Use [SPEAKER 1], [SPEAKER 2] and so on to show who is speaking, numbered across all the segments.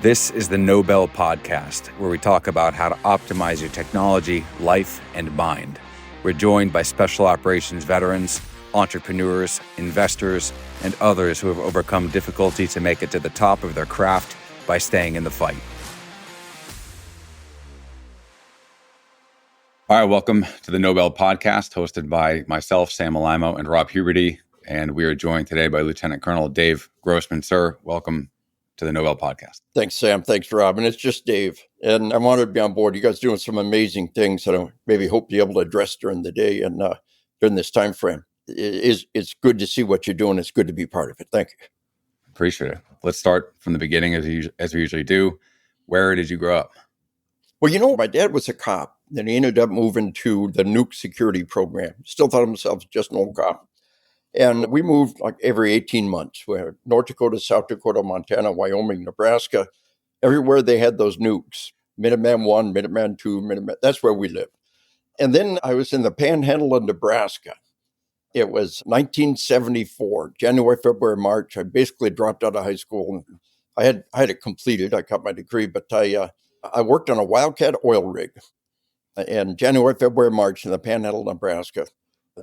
[SPEAKER 1] This is the Nobel Podcast, where we talk about how to optimize your technology, life, and mind. We're joined by special operations veterans, entrepreneurs, investors, and others who have overcome difficulty to make it to the top of their craft by staying in the fight. All right, welcome to the Nobel Podcast, hosted by myself, Sam Alaimo, and Rob Huberty. And we are joined today by Lieutenant Colonel Dave Grossman. Sir, welcome to the Nobel Podcast.
[SPEAKER 2] Thanks, Sam. Thanks, Rob. And it's just Dave. And I'm honored to be on board. You guys are doing some amazing things that I maybe hope to be able to address during the day and during this time frame. It's good to see what you're doing. It's good to be part of it. Thank you.
[SPEAKER 1] Appreciate it. Let's start from the beginning as we usually do. Where did you grow up?
[SPEAKER 2] Well, my dad was a cop. Then he ended up moving to the nuke security program. Still thought of himself as just an old cop. And we moved like every 18 months. We had North Dakota, South Dakota, Montana, Wyoming, Nebraska. Everywhere they had those nukes. Minuteman 1, Minuteman 2, Minuteman. That's where we lived. And then I was in the panhandle of Nebraska. It was 1974, January, February, March. I basically dropped out of high school. I had it completed. I got my degree, but I worked on a Wildcat oil rig in January, February, March in the panhandle of Nebraska.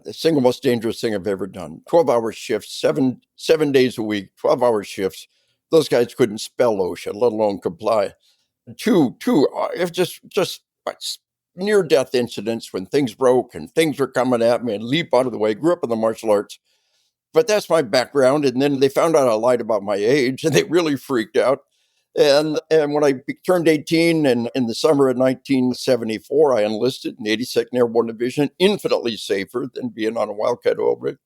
[SPEAKER 2] The single most dangerous thing I've ever done. 12-hour shifts, seven days a week, 12-hour shifts. Those guys couldn't spell OSHA, let alone comply. Two, it was just near-death incidents when things broke and things were coming at me and leap out of the way. Grew up in the martial arts. But that's my background. And then they found out I lied about my age and they really freaked out. And when I turned 18 and in the summer of 1974, I enlisted in the 82nd Airborne Division, infinitely safer than being on a Wildcat oil rig.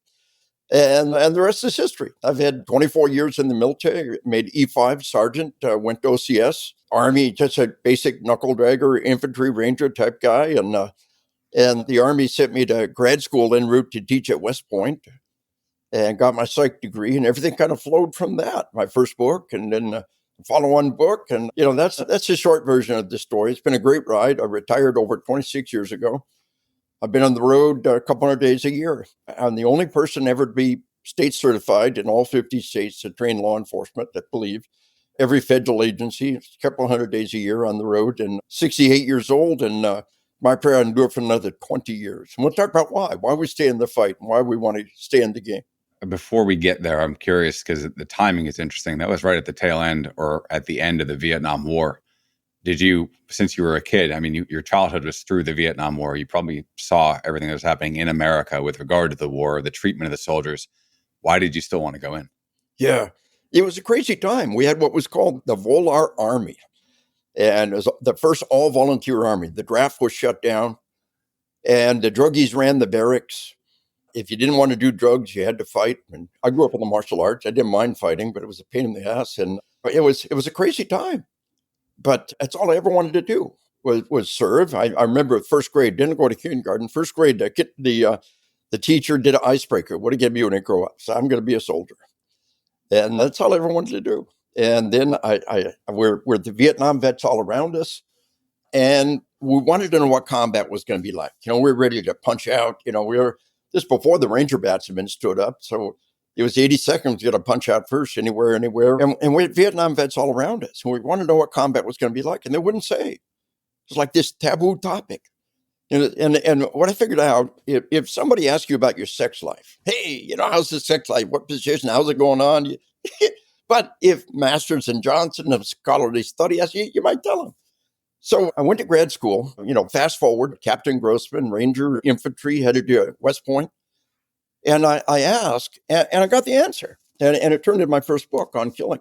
[SPEAKER 2] And the rest is history. I've had 24 years in the military, made E5 sergeant, went to OCS, Army, just a basic knuckle dragger, infantry ranger type guy. And the Army sent me to grad school en route to teach at West Point and got my psych degree, and everything kind of flowed from that. My first book and then follow-on book. And, that's a short version of the story. It's been a great ride. I retired over 26 years ago. I've been on the road a couple hundred days a year. I'm the only person ever to be state certified in all 50 states to train law enforcement, I believe. Every federal agency, a couple hundred days a year on the road, and 68 years old. And my prayer, I'll do it for another 20 years. And we'll talk about why we stay in the fight and why we want to stay in the game.
[SPEAKER 1] Before we get there, I'm curious because the timing is interesting. That was right at the tail end or at the end of the Vietnam War. Did you, since you were a kid, your childhood was through the Vietnam War. You probably saw everything that was happening in America with regard to the war, the treatment of the soldiers. Why did you still want to go in?
[SPEAKER 2] Yeah, it was a crazy time. We had what was called the Volar Army. And it was the first all-volunteer army. The draft was shut down. And the druggies ran the barracks. If you didn't want to do drugs, you had to fight. And I grew up in the martial arts. I didn't mind fighting, but it was a pain in the ass. And it was a crazy time. But that's all I ever wanted to do was serve. I remember first grade, didn't go to kindergarten. First grade, the teacher did an icebreaker. What do you get me when I grow up? So I'm going to be a soldier. And that's all I ever wanted to do. And then we're the Vietnam vets all around us. And we wanted to know what combat was going to be like. We're ready to punch out. This before the Ranger bats had been stood up. So it was 80 seconds, you got to punch out first, anywhere. And we had Vietnam vets all around us. And we wanted to know what combat was going to be like. And they wouldn't say. It was like this taboo topic. And what I figured out, if somebody asks you about your sex life, hey, how's the sex life? What position? How's it going on? But if Masters and Johnson of scholarly study ask you, you might tell them. So I went to grad school, fast forward, Captain Grossman, Ranger Infantry, headed to West Point. And I asked, and I got the answer. And it turned into my first book, On Killing.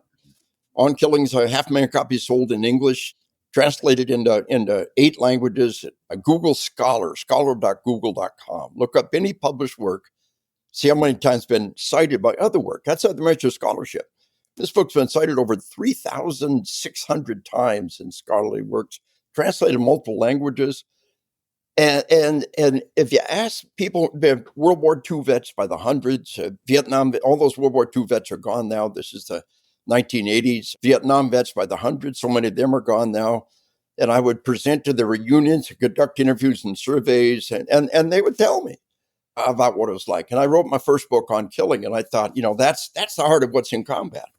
[SPEAKER 2] On Killing's 500,000 copies sold in English, translated into 8 languages. Google Scholar, scholar.google.com. Look up any published work, see how many times it's been cited by other work. That's how they measure scholarship. This book's been cited over 3,600 times in scholarly works, translated in multiple languages. And if you ask people, World War II vets by the hundreds, Vietnam, all those World War II vets are gone now. This is the 1980s. Vietnam vets by the hundreds, so many of them are gone now. And I would present to the reunions, conduct interviews and surveys, and they would tell me about what it was like. And I wrote my first book On Killing, and I thought, that's the heart of what's in combat.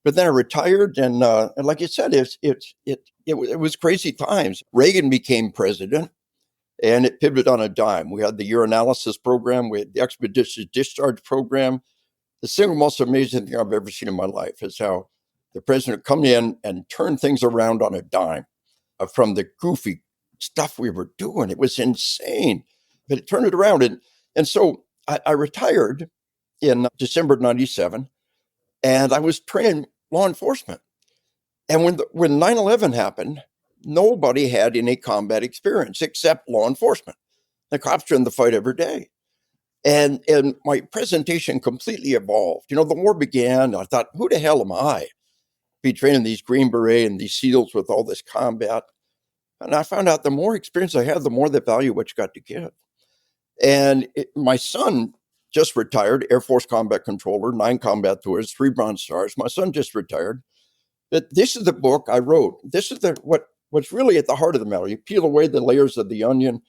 [SPEAKER 2] But then I retired, and like you said, it was crazy times. Reagan became president, and it pivoted on a dime. We had the urinalysis program, we had the expeditious discharge program. The single most amazing thing I've ever seen in my life is how the president come in and turn things around on a dime from the goofy stuff we were doing. It was insane, but it turned it around. And so I retired in December of 97, and I was training law enforcement. And when 9/11 happened, nobody had any combat experience except law enforcement. The cops are in the fight every day. And my presentation completely evolved. The war began. I thought, who the hell am I? Be training these Green Beret and these SEALs with all this combat. And I found out the more experience I had, the more the value what you got to give. And my son just retired, Air Force Combat Controller, 9 combat tours, 3 Bronze Stars. My son just retired. But this is the book I wrote. This is what's really at the heart of the matter. You peel away the layers of the onion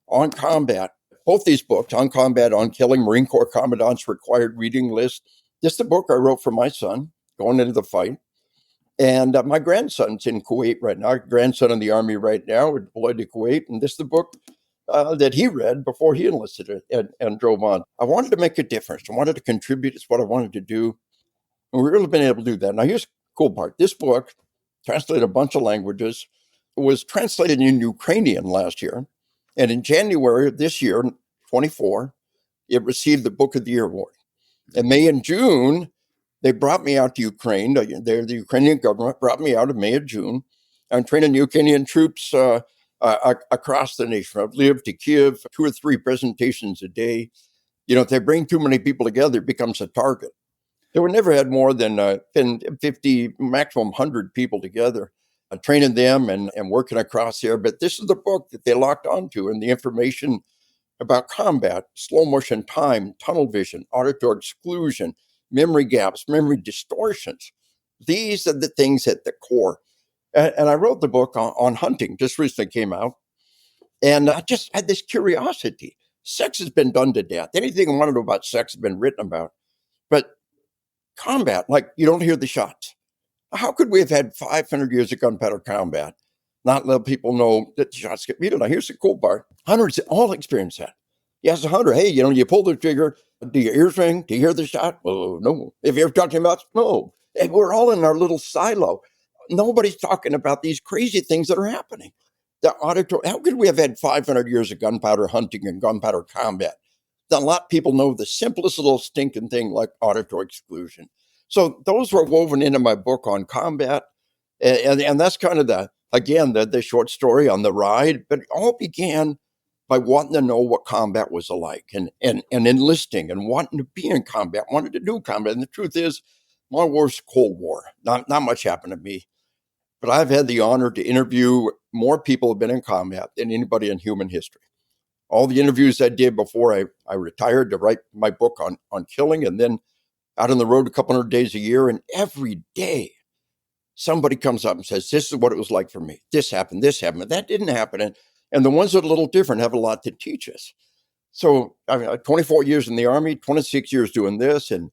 [SPEAKER 2] on combat. Both these books, On Combat, On Killing, Marine Corps Commandant's Required Reading List. This is the book I wrote for my son going into the fight. And my grandson's in Kuwait right now, grandson in the Army right now, we're deployed to Kuwait. And this is the book that he read before he enlisted and drove on. I wanted to make a difference. I wanted to contribute. It's what I wanted to do. And we've really been able to do that. Now, here's the cool part. This book, translated a bunch of languages, was translated in Ukrainian last year. And in January of this year, 24, it received the Book of the Year award. In May and June, they brought me out to Ukraine. The Ukrainian government brought me out in May and June. I'm training Ukrainian troops across the nation. I've lived to Kiev, 2 or 3 presentations a day. If they bring too many people together, it becomes a target. They were never had more than 50, maximum 100 people together. Training them and working across there. But this is the book that they locked onto, and the information about combat, slow motion time, tunnel vision, auditory exclusion, memory gaps, memory distortions. These are the things at the core. And I wrote the book on hunting, just recently came out. And I just had this curiosity. Sex has been done to death. Anything I want to know about sex has been written about. But combat, like you don't hear the shots. How could we have had 500 years of gunpowder combat, not let people know that the shots get muted? Now, here's the cool part. Hunters all experience that. You ask a hunter, hey, you pull the trigger. Do your ears ring? Do you hear the shot? Oh, no. Have you ever talked to him about? No. And we're all in our little silo. Nobody's talking about these crazy things that are happening. How could we have had 500 years of gunpowder hunting and gunpowder combat? A lot of people know the simplest little stinking thing like auditory exclusion. So those were woven into my book on combat. And that's kind of the short story on the ride. But it all began by wanting to know what combat was like and enlisting and wanting to be in combat, wanting to do combat. And the truth is, my war's Cold War. Not much happened to me. But I've had the honor to interview more people who have been in combat than anybody in human history. All the interviews I did before I retired to write my book on killing, and then out on the road a couple hundred days a year. And every day somebody comes up and says, this is what it was like for me. This happened. That didn't happen. And the ones that are a little different have a lot to teach us. So 24 years in the Army, 26 years doing this. And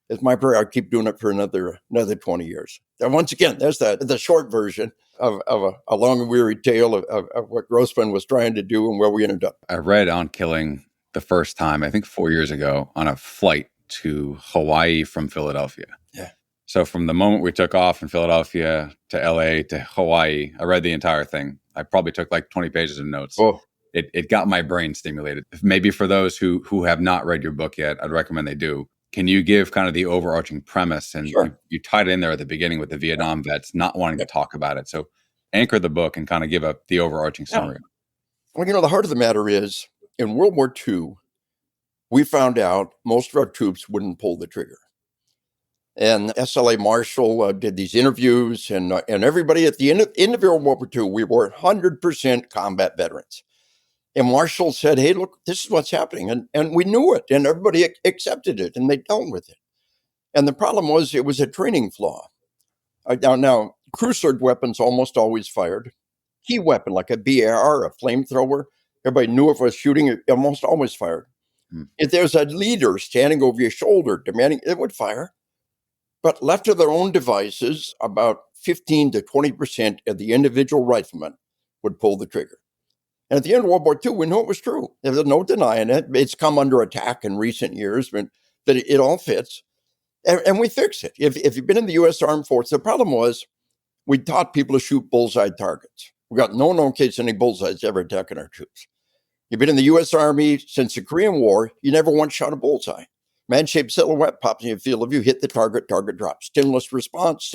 [SPEAKER 2] it's my prayer I'll keep doing it for another 20 years. And once again, there's the short version of a long and weary tale of what Grossman was trying to do and where we ended up.
[SPEAKER 1] I read On Killing the first time, I think 4 years ago, on a flight to Hawaii from Philadelphia.
[SPEAKER 2] Yeah.
[SPEAKER 1] So from the moment we took off in Philadelphia to LA to Hawaii, I read the entire thing. I probably took like 20 pages of notes.
[SPEAKER 2] Oh.
[SPEAKER 1] It got my brain stimulated. Maybe for those who have not read your book yet, I'd recommend they do. Can you give kind of the overarching premise? And
[SPEAKER 2] Sure.
[SPEAKER 1] you tied it in there at the beginning with the Vietnam vets not wanting to talk about it. So anchor the book and kind of give the overarching summary.
[SPEAKER 2] Well, the heart of the matter is, in World War II, we found out most of our troops wouldn't pull the trigger. And SLA Marshall did these interviews, and everybody at the end of World War II, we were 100% combat veterans. And Marshall said, hey, look, this is what's happening. And we knew it, and everybody accepted it, and they dealt with it. And the problem was it was a training flaw. Now, crew sword weapons almost always fired. Key weapon, like a BAR, a flamethrower, everybody knew if it was shooting, it almost always fired. If there's a leader standing over your shoulder demanding, it would fire. But left to their own devices, about 15 to 20% of the individual riflemen would pull the trigger. And at the end of World War II, we know it was true. There's no denying it. It's come under attack in recent years, but it all fits. And we fix it. If you've been in the U.S. Armed Forces, the problem was we taught people to shoot bullseye targets. We got no known case any bullseyes ever attacking our troops. You've been in the U.S. Army since the Korean War, you never once shot a bullseye. Man-shaped silhouette pops in your field of view, hit the target, target drops. Stimulus response,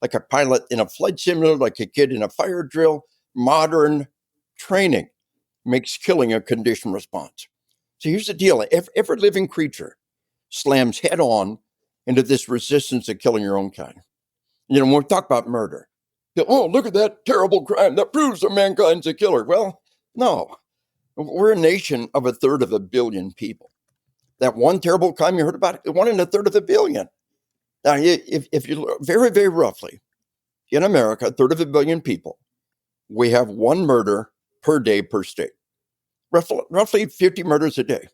[SPEAKER 2] like a pilot in a flight simulator, like a kid in a fire drill. Modern training makes killing a conditioned response. So here's the deal. Every living creature slams head on into this resistance to killing your own kind. When we talk about murder, oh, look at that terrible crime. That proves that mankind's a killer. Well, no. We're a nation of 1/3 of a billion people. That one terrible crime you heard about, 1 in 1/3 of a billion. Now, if you look very, very roughly, in America, 1/3 of a billion people, we have 1 murder per day per state. Roughly 50 murders a day.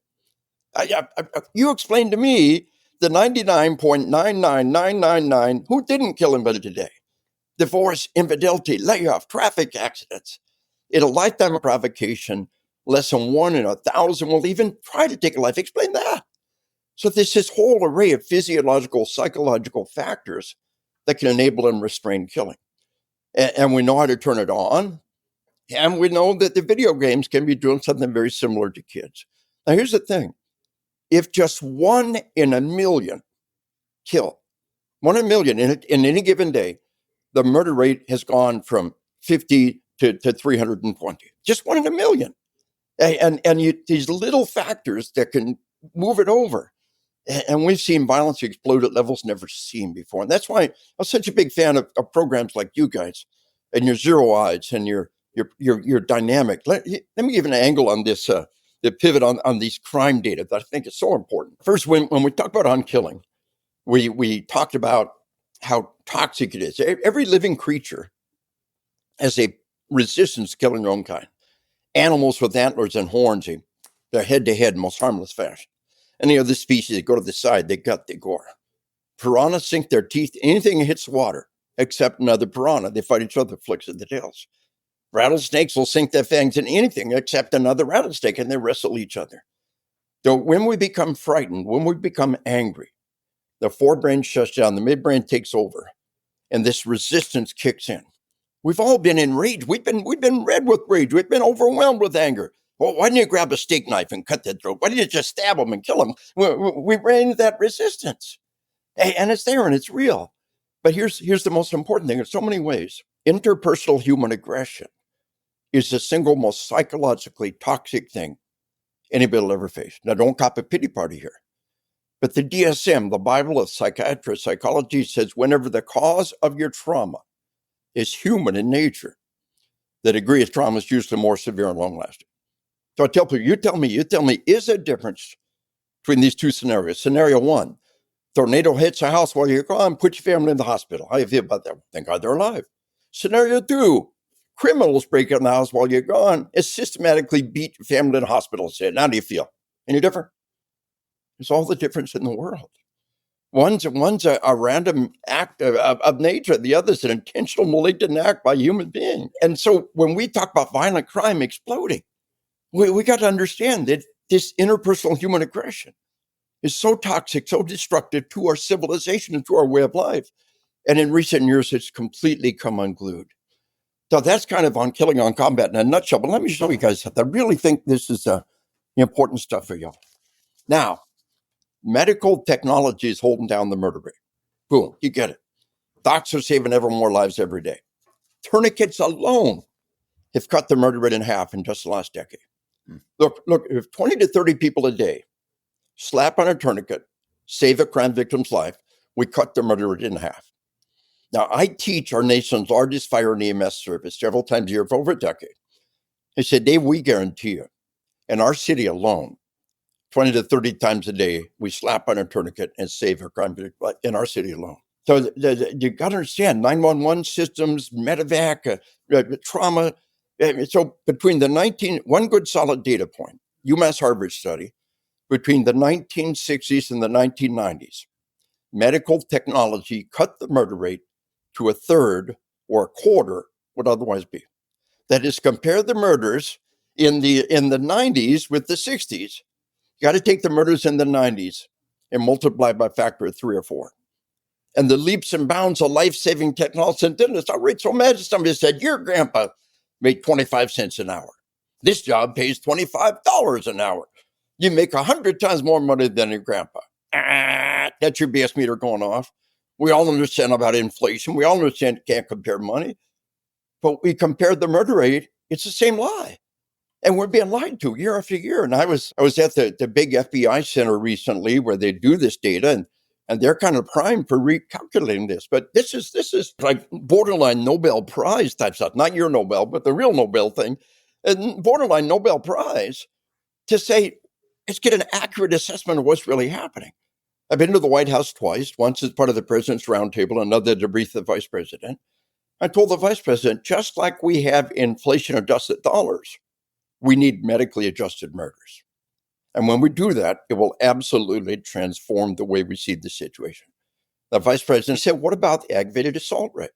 [SPEAKER 2] You explain to me the 99.99999 who didn't kill anybody today. Divorce, infidelity, layoff, traffic accidents. In a lifetime of provocation, less than 1 in 1,000 will even try to take a life. Explain that. So there's this whole array of physiological, psychological factors that can enable and restrain killing. And we know how to turn it on. And we know that the video games can be doing something very similar to kids. Now, here's the thing. If just 1 in a million kill, 1 in a million in any given day, the murder rate has gone from 50 to 320. Just 1 in a million. And these little factors that can move it over. And we've seen violence explode at levels never seen before. And that's why I'm such a big fan of programs like you guys and your Zero Eyes and your dynamic. Let me give an angle on this, the pivot on these crime data that I think is so important. First, when we talk about unkilling, we talked about how toxic it is. Every living creature has a resistance to killing their own kind. Animals with antlers and horns, they're head-to-head, most harmless fashion. Any other species, they go to the side, they gut, they gore. Piranhas sink their teeth, anything that hits water, except another piranha. They fight each other, flicks of the tails. Rattlesnakes will sink their fangs in anything except another rattlesnake, and they wrestle each other. So when we become frightened, when we become angry, the forebrain shuts down, the midbrain takes over, and this resistance kicks in. We've all been enraged. We've been red with rage. We've been overwhelmed with anger. Well, why didn't you grab a steak knife and cut their throat? Why didn't you just stab them and kill them? We ran into that resistance. And it's there and it's real. But here's the most important thing in so many ways. Interpersonal human aggression is the single most psychologically toxic thing anybody will ever face. Now, don't cop a pity party here. But the DSM, the Bible of psychiatrists, psychology, says whenever the cause of your trauma is human in nature, the degree of trauma is usually more severe and long-lasting. So I tell people, you tell me, is there a difference between these two scenarios? Scenario 1, tornado hits a house while you're gone, put your family in the hospital. How do you feel about that? Thank God they're alive. Scenario 2, criminals break in the house while you're gone and systematically beat your family in the hospital. How do you feel? Any different? There's all the difference in the world. One's a random act of nature. The other's an intentional malignant act by a human being. And so when we talk about violent crime exploding, we got to understand that this interpersonal human aggression is so toxic, so destructive to our civilization and to our way of life. And in recent years, it's completely come unglued. So that's kind of on killing on combat in a nutshell. But let me show you guys something. I really think this is important stuff for y'all. Now, medical technology is holding down the murder rate. Boom, you get it. Docs are saving ever more lives every day. Tourniquets alone have cut the murder rate in half in just the last decade. Look, if 20 to 30 people a day slap on a tourniquet, save a crime victim's life, we cut the murder rate in half. Now, I teach our nation's largest fire and EMS service several times a year for over a decade. I said, Dave, we guarantee you, in our city alone, 20 to 30 times a day, we slap on a tourniquet and save a crime victim in our city alone. So you got to understand, 911 systems, medevac, trauma. So between one good solid data point, UMass Harvard study, between the 1960s and the 1990s, medical technology cut the murder rate to a third or a quarter would otherwise be. That is, compare the murders in the 90s with the 60s. You got to take the murders in the 90s and multiply by a factor of 3 or 4. And the leaps and bounds of life-saving technology and dentists outraged. So imagine somebody said, your grandpa made 25 cents an hour. This job pays $25 an hour. You make 100 times more money than your grandpa. That's your BS meter going off. We all understand about inflation. We all understand you can't compare money. But we compared the murder rate. It's the same lie. And we're being lied to year after year. And I was at the big FBI center recently where they do this data, and they're kind of primed for recalculating this. But this is like borderline Nobel Prize type stuff. Not your Nobel, but the real Nobel thing. And borderline Nobel Prize to say, let's get an accurate assessment of what's really happening. I've been to the White House twice, once as part of the president's roundtable, another to brief the vice president. I told the vice president, just like we have inflation-adjusted dollars, we need medically adjusted murders. And when we do that, it will absolutely transform the way we see the situation. The vice president said, what about the aggravated assault rate?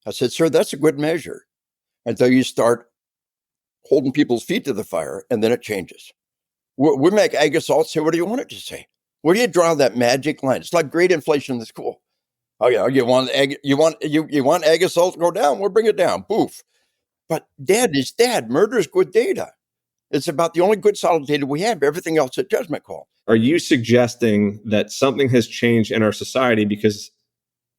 [SPEAKER 2] I said, sir, that's a good measure until you start holding people's feet to the fire, and then it changes. We make ag assault say, what do you want it to say? Where do you draw that magic line? It's like grade inflation in the school. Oh yeah, you want ag assault to go down? We'll bring it down. Poof. But dad is dad. Murder is good data. It's about the only good solid data we have. Everything else is a judgment call.
[SPEAKER 3] Are you suggesting that something has changed in our society? Because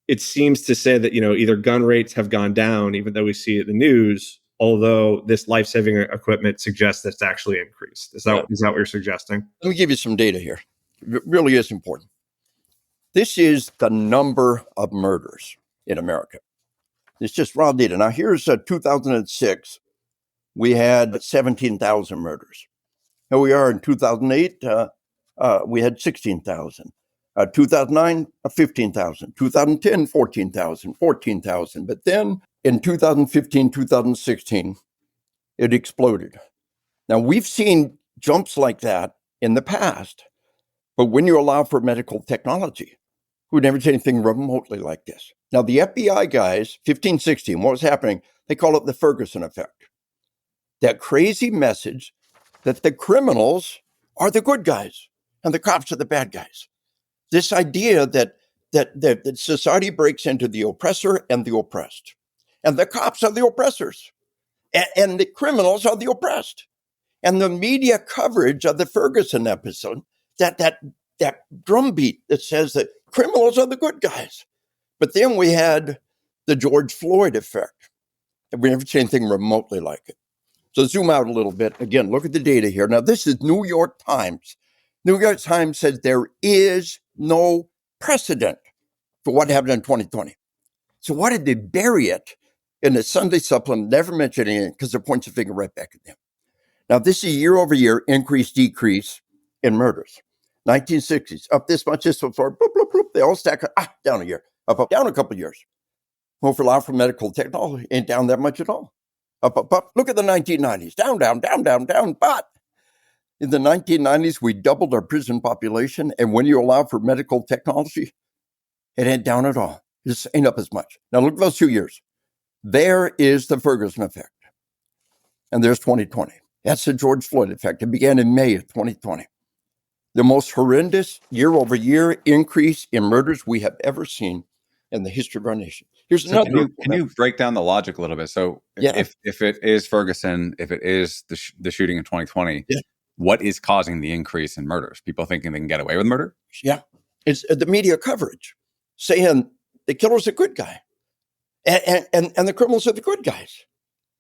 [SPEAKER 3] it seems to say that, either gun rates have gone down, even though we see it in the news, although this life-saving equipment suggests that it's actually increased. Is that what you're suggesting?
[SPEAKER 2] Let me give you some data here. It really is important. This is the number of murders in America. It's just raw data. Now, here's 2006. We had 17,000 murders. Here we are in 2008. We had 16,000. 2009, 15,000. 2010, 14,000. 14,000. But then in 2015, 2016, it exploded. Now, we've seen jumps like that in the past. But when you allow for medical technology, we've never seen anything remotely like this. Now, the FBI guys, 15, 16, what was happening? They call it the Ferguson effect. That crazy message that the criminals are the good guys and the cops are the bad guys. This idea that society breaks into the oppressor and the oppressed. And the cops are the oppressors. And the criminals are the oppressed. And the media coverage of the Ferguson episode, that drumbeat that says that criminals are the good guys. But then we had the George Floyd effect. And we never seen anything remotely like it. So zoom out a little bit. Again, look at the data here. Now, this is New York Times. New York Times says there is no precedent for what happened in 2020. So why did they bury it in the Sunday supplement, never mentioning it, because it points a finger right back at them? Now, this is year over year increase, decrease in murders. 1960s, up this much, this before, bloop, bloop, bloop. They all stack up, down a year, up, down a couple of years. Well, for allow for medical technology, ain't down that much at all. Up. Look at the 1990s, down. But in the 1990s, we doubled our prison population. And when you allow for medical technology, it ain't down at all. It just ain't up as much. Now look at those 2 years. There is the Ferguson effect. And there's 2020. That's the George Floyd effect. It began in May of 2020. The most horrendous year-over-year increase in murders we have ever seen in the history of our nation. Here's another.
[SPEAKER 1] Can you break down the logic a little bit? So if it is Ferguson, if it is the shooting in 2020, what is causing the increase in murders? People thinking they can get away with murder?
[SPEAKER 2] Yeah. It's the media coverage saying the killer's a good guy and the criminals are the good guys.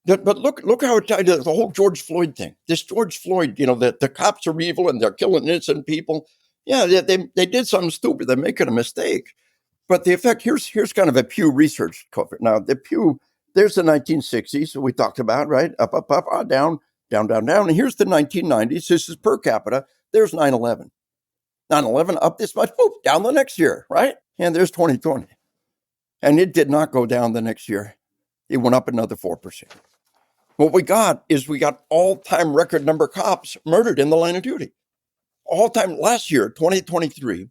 [SPEAKER 2] But look how it tied to the whole George Floyd thing. This George Floyd, the cops are evil and they're killing innocent people. Yeah, they did something stupid. They're making a mistake. But the effect, here's kind of a Pew Research cover. Now, the Pew, there's the 1960s that we talked about, right? Up, down. And here's the 1990s. This is per capita. There's 9/11. 9/11 up this much, boop, down the next year, right? And there's 2020. And it did not go down the next year. It went up another 4%. What we got all-time record number of cops murdered in the line of duty. All-time last year, 2023,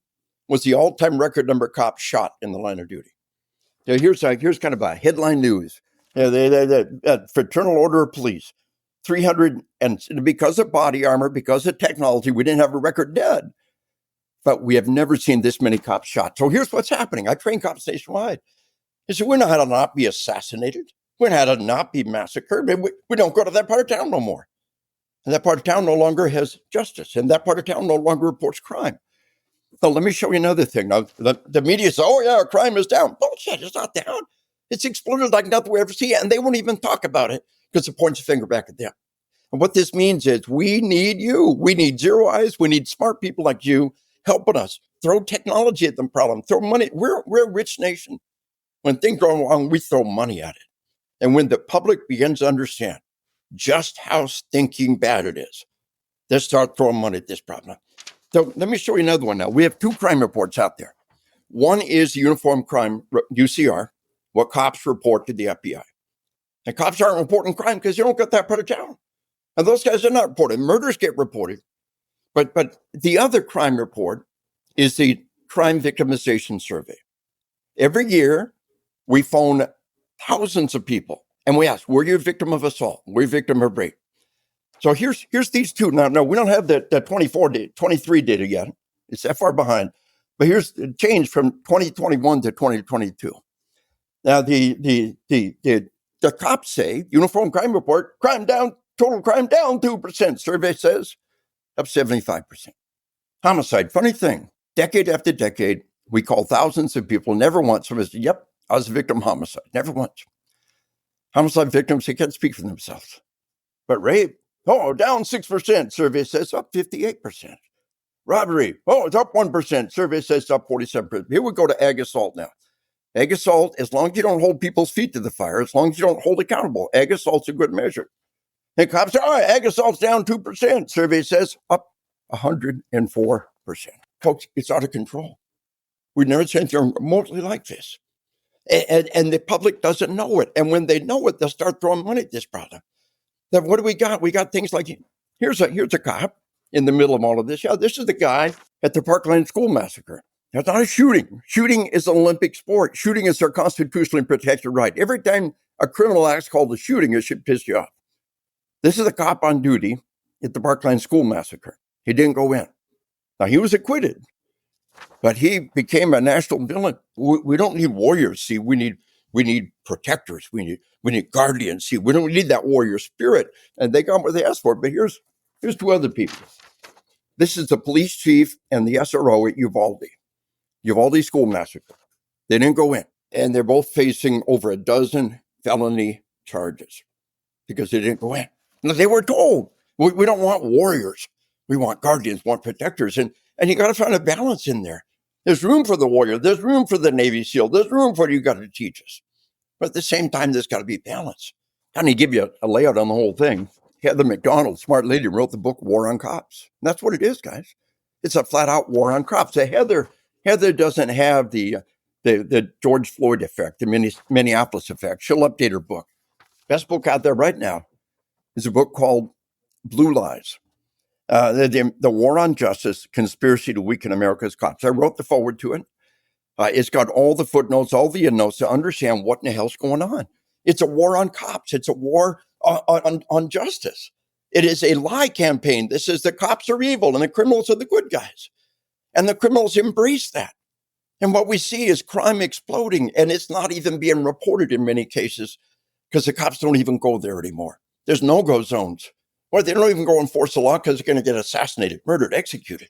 [SPEAKER 2] was the all-time record number of cops shot in the line of duty. Now, here's kind of a headline news. Fraternal Order of Police, 300, and because of body armor, because of technology, we didn't have a record dead. But we have never seen this many cops shot. So here's what's happening. I train cops nationwide. I said, we know how to not be assassinated. We know how to not be massacred. We don't go to that part of town no more. And that part of town no longer has justice. And that part of town no longer reports crime. So let me show you another thing. Now, the media says, oh, yeah, crime is down. Bullshit, it's not down. It's exploded like nothing we ever see. And they won't even talk about it because it points a finger back at them. And what this means is we need you. We need zero eyes. We need smart people like you helping us. Throw technology at the problem. Throw money. We're a rich nation. When things go wrong, we throw money at it. And when the public begins to understand just how stinking bad it is, they start throwing money at this problem. So let me show you another one now. We have two crime reports out there. One is uniform crime, UCR, what cops report to the FBI. And cops aren't reporting crime because you don't get that part of town. And those guys are not reported. Murders get reported. But the other crime report is the crime victimization survey. Every year, we phone thousands of people and we ask, were you a victim of assault? Were you a victim of rape? So here's these two. Now, we don't have the 23 data yet. It's that far behind. But here's the change from 2021 to 2022. Now, the cops say, uniform crime report, crime down, total crime down 2%. Survey says up 75%. Homicide, funny thing, decade after decade, we call thousands of people, never once somebody said, yep, I was a victim of homicide, never once. Homicide victims, they can't speak for themselves. But rape, down 6%. Survey says up 58%. Robbery, it's up 1%. Survey says up 47%. Here we go to ag assault now. Ag assault, as long as you don't hold people's feet to the fire, as long as you don't hold accountable, ag assault's a good measure. And cops say, ag assault's down 2%. Survey says up 104%. Folks, it's out of control. We've never seen anything remotely like this. And the public doesn't know it. And when they know it, they'll start throwing money at this problem. Then what do we got? We got things like, here's a cop in the middle of all of this. Yeah, this is the guy at the Parkland school massacre. That's not a shooting. Shooting is an Olympic sport. Shooting is our constitutionally protected right. Every time a criminal act's called a shooting, it should piss you off. This is a cop on duty at the Parkland school massacre. He didn't go in. Now, he was acquitted, but he became a national villain. We don't need warriors. See, we need protectors. We need guardians. See, we don't need that warrior spirit. And they got what they asked for. But here's two other people. This is the police chief and the SRO at Uvalde school massacre. They didn't go in. And they're both facing over a dozen felony charges because they didn't go in. Now, they were told, we don't want warriors. We want guardians, want protectors. And you got to find a balance in there. There's room for the warrior. There's room for the Navy SEAL. There's room for you got to teach us. But at the same time, there's got to be balance. And he give you a layout on the whole thing. Heather McDonald, smart lady, wrote the book War on Cops. And that's what it is, guys. It's a flat out war on cops. So Heather doesn't have the George Floyd effect, the Minneapolis effect. She'll update her book. Best book out there right now is a book called Blue Lies. The War on Justice, Conspiracy to Weaken America's Cops. I wrote the forward to it. It's got all the footnotes, all the endnotes to understand what in the hell's going on. It's a war on cops. It's a war on justice. It is a lie campaign. This is the cops are evil and the criminals are the good guys. And the criminals embrace that. And what we see is crime exploding, and it's not even being reported in many cases because the cops don't even go there anymore. There's no-go zones. Or they don't even go enforce the law because they're going to get assassinated, murdered, executed.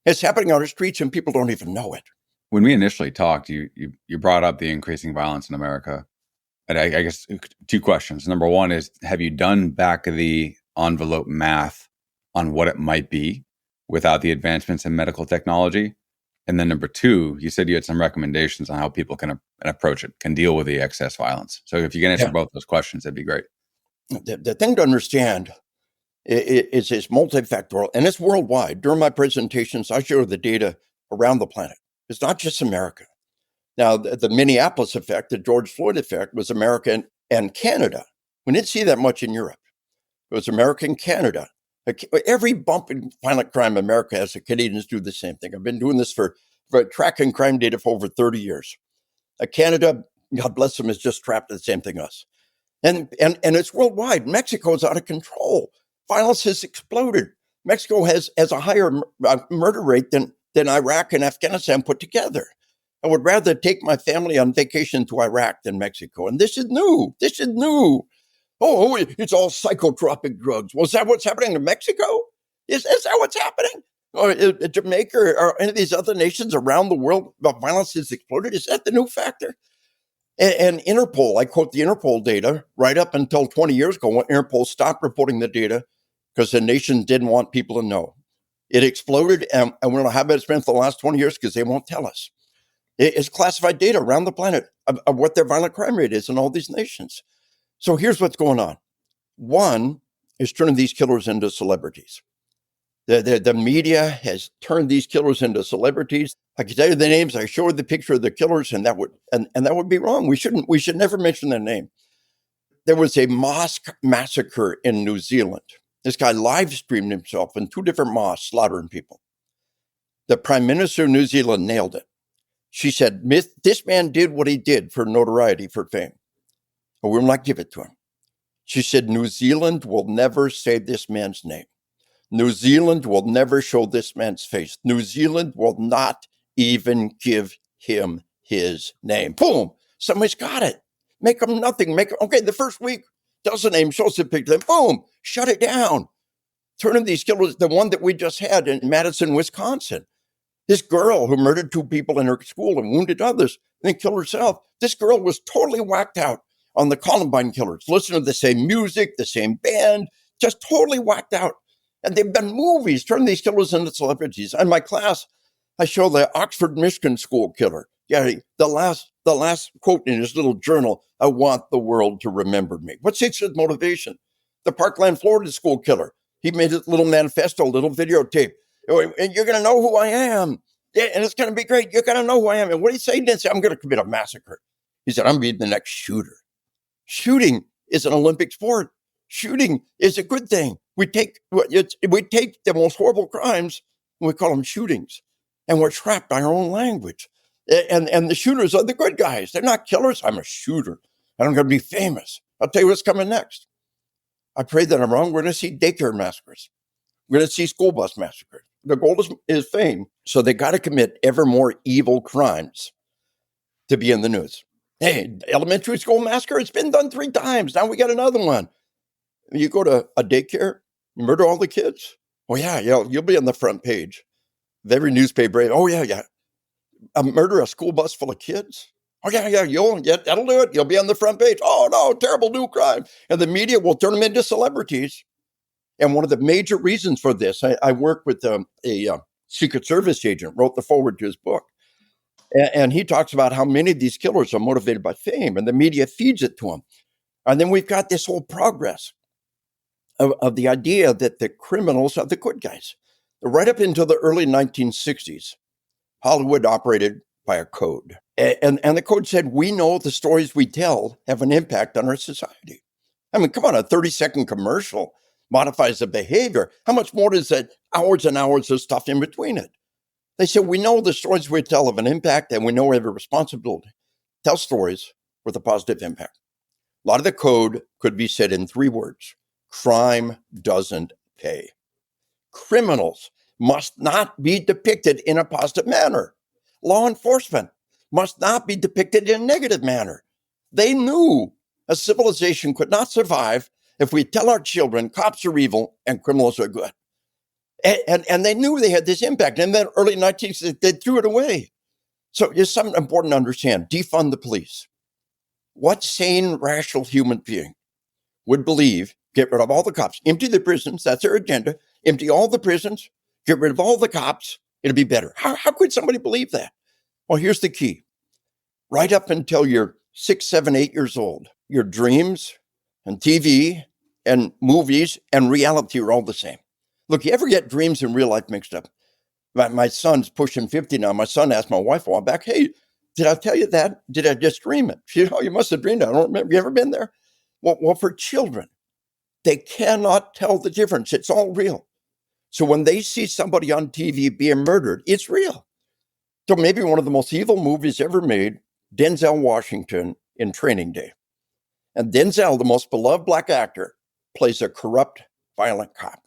[SPEAKER 2] It's happening on the streets and people don't even know it.
[SPEAKER 1] When we initially talked, you brought up the increasing violence in America. And I guess two questions. Number one is, have you done back of the envelope math on what it might be without the advancements in medical technology? And then number two, you said you had some recommendations on how people can approach it, can deal with the excess violence. So if you can answer both those questions, that'd be great.
[SPEAKER 2] The thing to understand is it's multifactorial, and it's worldwide. During my presentations, I show the data around the planet. It's not just America. Now, the Minneapolis effect, the George Floyd effect, was America and Canada. We didn't see that much in Europe. It was America and Canada. Every bump in violent crime America has, the Canadians do the same thing. I've been doing this for tracking crime data for over 30 years. Canada, God bless them, is just trapped in the same thing us. And it's worldwide. Mexico's out of control. Violence has exploded. Mexico has a higher murder rate than Iraq and Afghanistan put together. I would rather take my family on vacation to Iraq than Mexico. And this is new. Oh, it's all psychotropic drugs. Well, is that what's happening in Mexico? Is that what's happening? Or Jamaica or any of these other nations around the world, violence has exploded? Is that the new factor? And Interpol, I quote the Interpol data, right up until 20 years ago when Interpol stopped reporting the data because the nation didn't want people to know. It exploded, and we don't know how bad it's been for the last 20 years because they won't tell us. It's classified data around the planet of what their violent crime rate is in all these nations. So here's what's going on. One is turning these killers into celebrities. The media has turned these killers into celebrities. I can tell you the names. I showed the picture of the killers, and that would be wrong. We should never mention their name. There was a mosque massacre in New Zealand. This guy live streamed himself in 2 different mosques slaughtering people. The Prime Minister of New Zealand nailed it. She said, this man did what he did for notoriety, for fame. And we will not give it to him. She said, New Zealand will never say this man's name. New Zealand will never show this man's face. New Zealand will not even give him his name. Boom. Somebody's got it. Make him nothing. Okay, the first week, does the name, shows the picture. Boom. Shut it down. Turning these killers, the one that we just had in Madison, Wisconsin. This girl who murdered 2 people in her school and wounded others, and then killed herself. This girl was totally whacked out on the Columbine killers. Listening to the same music, the same band, just totally whacked out. And they've done movies, turning these killers into celebrities. In my class, I show the Oxford, Michigan school killer. Yeah, the last quote in his little journal, I want the world to remember me. What's his motivation? The Parkland, Florida school killer. He made a little manifesto, little videotape. And you're going to know who I am. Yeah, and it's going to be great. You're going to know who I am. And what did he say? He didn't say, I'm going to commit a massacre. He said, I'm being the next shooter. Shooting is an Olympic sport. Shooting is a good thing. We take the most horrible crimes and we call them shootings. And we're trapped by our own language. And the shooters are the good guys. They're not killers. I'm a shooter. And I'm going to be famous. I'll tell you what's coming next. I pray that I'm wrong. We're going to see daycare massacres. We're going to see school bus massacres. The goal is fame. So they got to commit ever more evil crimes to be in the news. Hey, elementary school massacre, it's been done 3 times. Now we got another one. You go to a daycare, you murder all the kids. Oh, yeah, you'll be on the front page of every newspaper. Oh, yeah. Murder a school bus full of kids. Oh, yeah, that'll do it. You'll be on the front page. Oh, no, terrible new crime. And the media will turn them into celebrities. And one of the major reasons for this, I worked with a Secret Service agent, wrote the foreword to his book. And he talks about how many of these killers are motivated by fame, and the media feeds it to them. And then we've got this whole progress of the idea that the criminals are the good guys. Right up into the early 1960s, Hollywood operated by a code. And the code said, we know the stories we tell have an impact on our society. I mean, come on, a 30-second commercial modifies the behavior. How much more does that hours and hours of stuff in between it? They said, we know the stories we tell have an impact, and we know we have a responsibility to tell stories with a positive impact. A lot of the code could be said in 3 words. Crime doesn't pay. Criminals must not be depicted in a positive manner. Law enforcement must not be depicted in a negative manner. They knew a civilization could not survive if we tell our children cops are evil and criminals are good. And they knew they had this impact. And then early 1960s, they threw it away. So there's something important to understand. Defund the police. What sane, rational human being would believe, get rid of all the cops, empty the prisons, that's their agenda, empty all the prisons, get rid of all the cops, it'll be better. How could somebody believe that? Well, here's the key. Right up until you're 6, 7, 8 years old, your dreams and TV and movies and reality are all the same. Look, you ever get dreams and real life mixed up? My son's pushing 50 now. My son asked my wife a while back, hey, did I tell you that? Did I just dream it? She said, oh, you must have dreamed it. I don't remember. You ever been there? Well, for children, they cannot tell the difference. It's all real. So when they see somebody on TV being murdered, it's real. So maybe one of the most evil movies ever made, Denzel Washington in Training Day. And Denzel, the most beloved black actor, plays a corrupt, violent cop.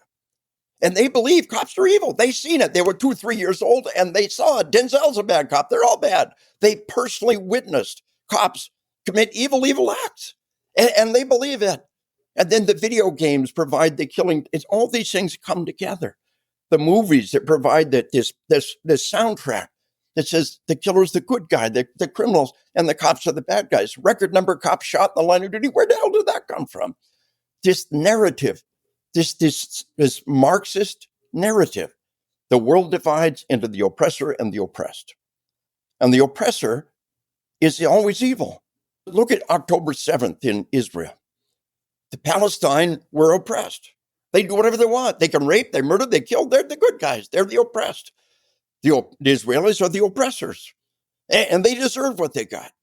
[SPEAKER 2] And they believe cops are evil. They've seen it. They were 2, 3 years old and they saw it. Denzel's a bad cop. They're all bad. They personally witnessed cops commit evil acts. And they believe it. And then the video games provide the killing. It's all these things come together. The movies that provide this soundtrack that says the killer's the good guy, the criminals, and the cops are the bad guys. Record number of cops shot in the line of duty. Where the hell did that come from? This narrative, this Marxist narrative. The world divides into the oppressor and the oppressed. And the oppressor is always evil. Look at October 7th in Israel. The Palestine were oppressed. They do whatever they want. They can rape, they murder, they kill. They're the good guys. They're the oppressed. The Israelis are the oppressors. And they deserve what they got.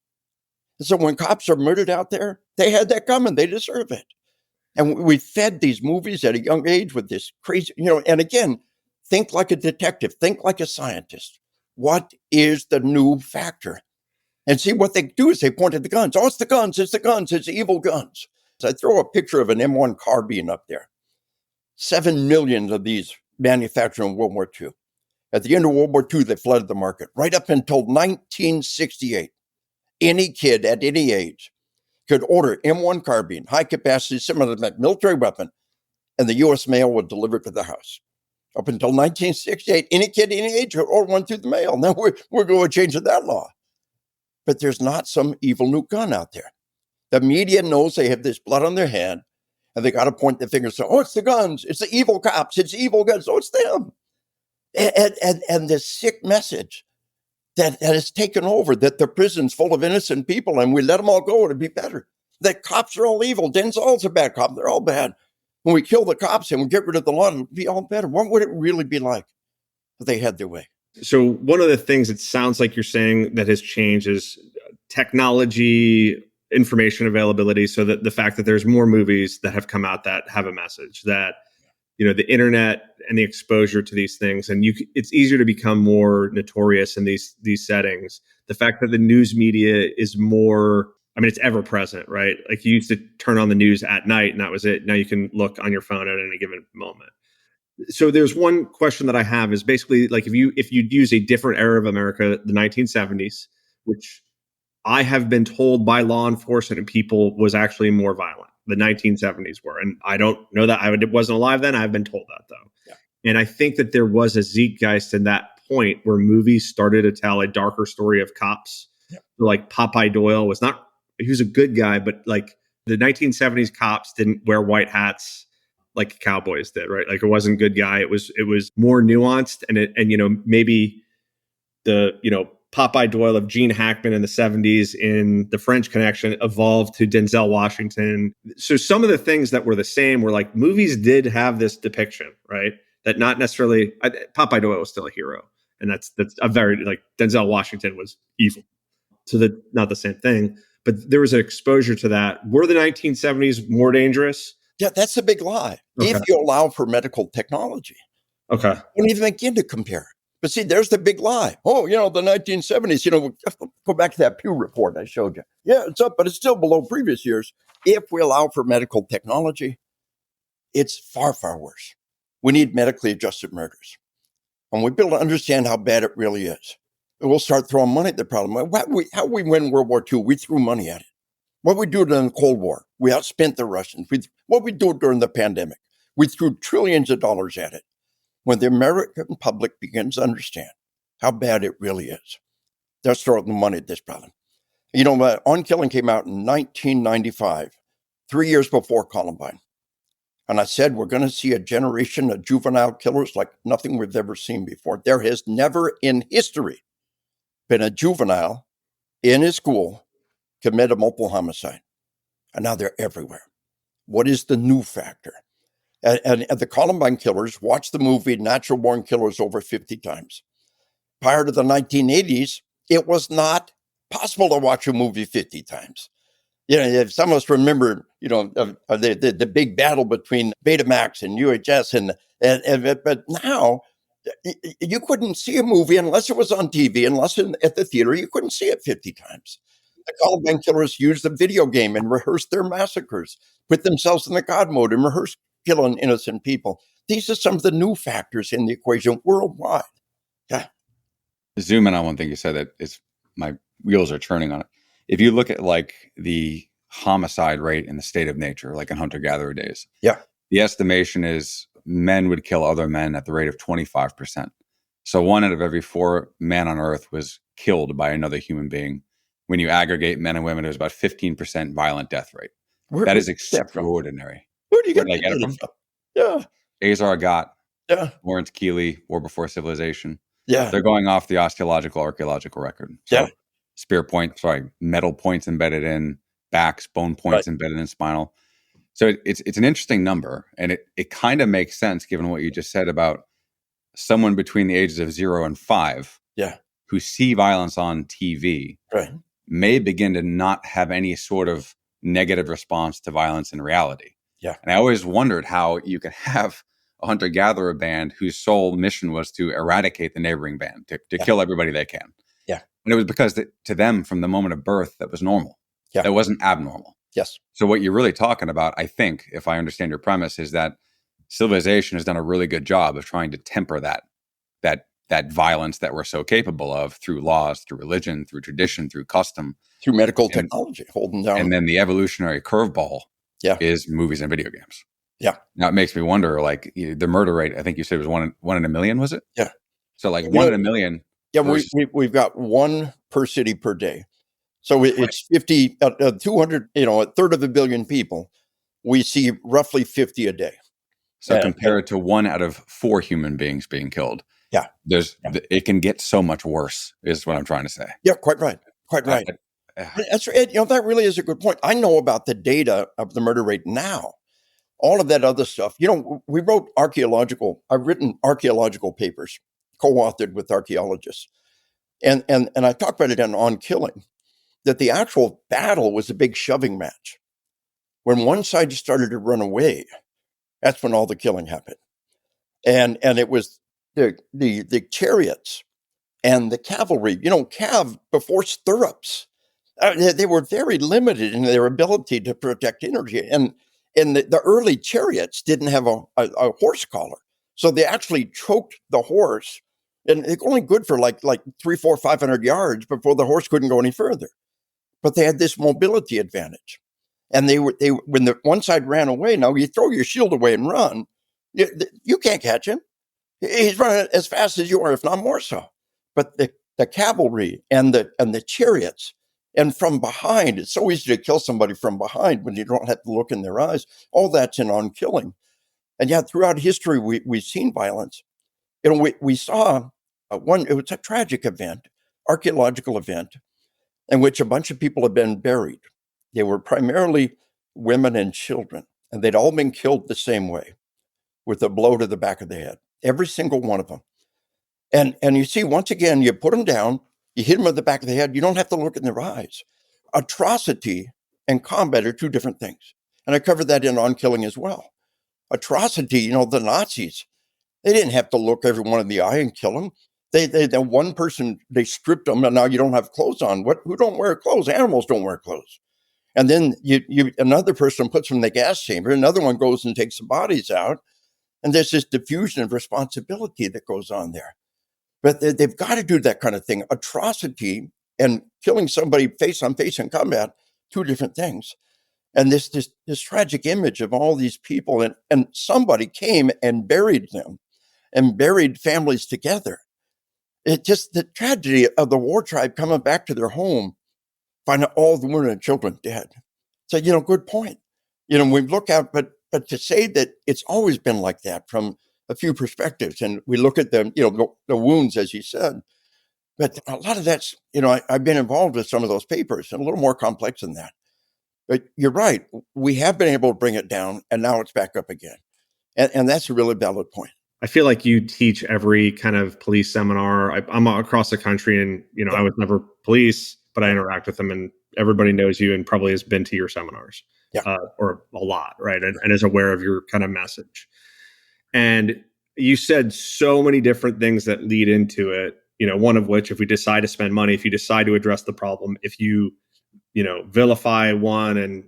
[SPEAKER 2] And so when cops are murdered out there, they had that coming. They deserve it. And we fed these movies at a young age with this crazy, and again, think like a detective, think like a scientist. What is the new factor? And see, what they do is they point at the guns. Oh, it's the guns, it's evil guns. So I throw a picture of an M1 carbine up there. 7 million of these manufactured in World War II. At the end of World War II, they flooded the market. Right up until 1968, any kid at any age could order M1 carbine, high-capacity semi-automatic military weapon, and the U.S. mail would deliver it to the house. Up until 1968, any kid any age could order one through the mail. Now we're going to change that law. But there's not some evil new gun out there. The media knows they have this blood on their hand, and they got to point the finger and say, oh, it's the guns, it's the evil cops, it's evil guns, oh, it's them. And this sick message that has taken over, that the prison's full of innocent people and we let them all go, it'd be better. That cops are all evil. Denzel's a bad cop. They're all bad. When we kill the cops and we get rid of the law, it'd be all better. What would it really be like if they had their way?
[SPEAKER 3] So one of the things it sounds like you're saying that has changed is technology, information availability. So that the fact that there's more movies that have come out that have a message, that the internet and the exposure to these things, and it's easier to become more notorious in these settings. The fact that the news media is more, it's ever present, right? Like you used to turn on the news at night and that was it. Now you can look on your phone at any given moment. So there's one question that I have is basically like if you'd use a different era of America, the 1970s, which I have been told by law enforcement and people was actually more violent. The 1970s were. And I don't know that. I wasn't alive then. I've been told that, though. Yeah. And I think that there was a zeitgeist in that point where movies started to tell a darker story of cops. Yeah. Like Popeye Doyle he was a good guy, but like the 1970s cops didn't wear white hats like cowboys did, right? Like it wasn't good guy. It was more nuanced and maybe the, Popeye Doyle of Gene Hackman in the 70s in The French Connection evolved to Denzel Washington. So some of the things that were the same were like movies did have this depiction, right? That not necessarily Popeye Doyle was still a hero. And that's a very like Denzel Washington was evil. So not the same thing, but there was an exposure to that. Were the 1970s more dangerous?
[SPEAKER 2] Yeah, that's a big lie. Okay. If you allow for medical technology.
[SPEAKER 3] Okay.
[SPEAKER 2] Don't even begin to compare. But see, there's the big lie. Oh, the 1970s, go back to that Pew report I showed you. Yeah, it's up, but it's still below previous years. If we allow for medical technology, it's far, far worse. We need medically adjusted murders. And we be able to understand how bad it really is. And we'll start throwing money at the problem. How we win World War II, we threw money at it. What we do during the Cold War, we outspent the Russians. What we do during the pandemic, we threw trillions of dollars at it. When the American public begins to understand how bad it really is, they'll start the money at this problem. On Killing came out in 1995, 3 years before Columbine. And I said, we're going to see a generation of juvenile killers like nothing we've ever seen before. There has never in history been a juvenile in his school commit a multiple homicide. And now they're everywhere. What is the new factor? And the Columbine killers watched the movie Natural Born Killers over 50 times. Prior to the 1980s, it was not possible to watch a movie 50 times. If some of us remember, the big battle between Betamax and UHS, but now You couldn't see a movie unless it was on TV, unless at the theater. You couldn't see it 50 times. The Columbine killers used the video game and rehearsed their massacres, put themselves in the God mode and rehearsed killing innocent people. These are some of the new factors in the equation worldwide. Yeah.
[SPEAKER 1] Zoom in on one thing you said that is my wheels are turning on it. If you look at like the homicide rate in the state of nature, like in hunter-gatherer days,
[SPEAKER 2] Yeah.
[SPEAKER 1] the estimation is men would kill other men at the rate of 25%. So 1 out of every 4 men on Earth was killed by another human being. When you aggregate men and women, it was about 15% violent death rate. That is extraordinary.
[SPEAKER 2] Where do you
[SPEAKER 1] Where
[SPEAKER 2] get
[SPEAKER 1] did I get it
[SPEAKER 2] that
[SPEAKER 1] from?
[SPEAKER 2] Yeah.
[SPEAKER 1] Azar Gott,
[SPEAKER 2] Yeah.
[SPEAKER 1] Lawrence Keeley, War Before Civilization.
[SPEAKER 2] Yeah.
[SPEAKER 1] They're going off the osteological archaeological record. So metal points embedded in backs, bone points embedded in spinal. So it's an interesting number, and it kind of makes sense given what you just said about someone between the ages of 0 and 5 who see violence on TV may begin to not have any sort of negative response to violence in reality.
[SPEAKER 2] Yeah.
[SPEAKER 1] And I always wondered how you could have a hunter-gatherer band whose sole mission was to eradicate the neighboring band, to kill everybody they can.
[SPEAKER 2] Yeah.
[SPEAKER 1] And it was because to them, from the moment of birth, that was normal.
[SPEAKER 2] Yeah.
[SPEAKER 1] That wasn't abnormal.
[SPEAKER 2] Yes.
[SPEAKER 1] So what you're really talking about, I think, if I understand your premise, is that civilization has done a really good job of trying to temper that violence that we're so capable of through laws, through religion, through tradition, through custom,
[SPEAKER 2] through medical technology, holding down.
[SPEAKER 1] And then the evolutionary curveball is movies and video games.
[SPEAKER 2] Yeah.
[SPEAKER 1] Now it makes me wonder, like the murder rate, I think you said was one in a million, was it?
[SPEAKER 2] Yeah.
[SPEAKER 1] So like 1 in a million.
[SPEAKER 2] Yeah, we've got 1 per city per day. So it's 50, 200, a third of a billion people. We see roughly 50 a day.
[SPEAKER 1] So compared to 1 out of 4 human beings being killed.
[SPEAKER 2] Yeah.
[SPEAKER 1] It can get so much worse, is what I'm trying to say.
[SPEAKER 2] Yeah, quite right. Quite right. That's right. That really is a good point. I know about the data of the murder rate now. All of that other stuff. I've written archaeological papers, co-authored with archaeologists. And I talk about it on Killing, that the actual battle was a big shoving match. When one side started to run away, that's when all the killing happened. And it was the chariots and the cavalry, cav before stirrups. They were very limited in their ability to protect energy. And the early chariots didn't have a horse collar. So they actually choked the horse, and it's only good for like 300, 400, 500 yards before the horse couldn't go any further. But they had this mobility advantage. And when the one side ran away, now you throw your shield away and run, you can't catch him. He's running as fast as you are, if not more so. But the cavalry and the chariots, and from behind, it's so easy to kill somebody from behind when you don't have to look in their eyes. All that's in On Killing. And yet throughout history, we've seen violence. We saw it was a tragic event, archaeological event, in which a bunch of people had been buried. They were primarily women and children, and they'd all been killed the same way, with a blow to the back of the head, every single one of them. And you see, once again, you put them down, you hit them in the back of the head, you don't have to look in their eyes. Atrocity and combat are 2 different things. And I covered that in On Killing as well. Atrocity, the Nazis, they didn't have to look everyone in the eye and kill them. The one person, they stripped them, and now you don't have clothes on. Who don't wear clothes? Animals don't wear clothes. And then another person puts them in the gas chamber, another one goes and takes the bodies out, and there's this diffusion of responsibility that goes on there. But they've got to do that kind of thing. Atrocity and killing somebody face on face in combat, 2 different things. And this tragic image of all these people, and somebody came and buried them and buried families together. It just, the tragedy of the war tribe coming back to their home, finding all the women and children dead. So, good point. We look at, but to say that it's always been like that from a few perspectives, and we look at them, the wounds, as you said, but a lot of that's, I've been involved with some of those papers, and a little more complex than that. But you're right. We have been able to bring it down, and now it's back up again. And that's a really valid point.
[SPEAKER 3] I feel like you teach every kind of police seminar. I'm across the country, and I was never police, but I interact with them, and everybody knows you and probably has been to your seminars, or a lot, right? And is aware of your kind of message. And You said so many different things that lead into it, one of which, if we decide to spend money, if you decide to address the problem, if you, vilify one and,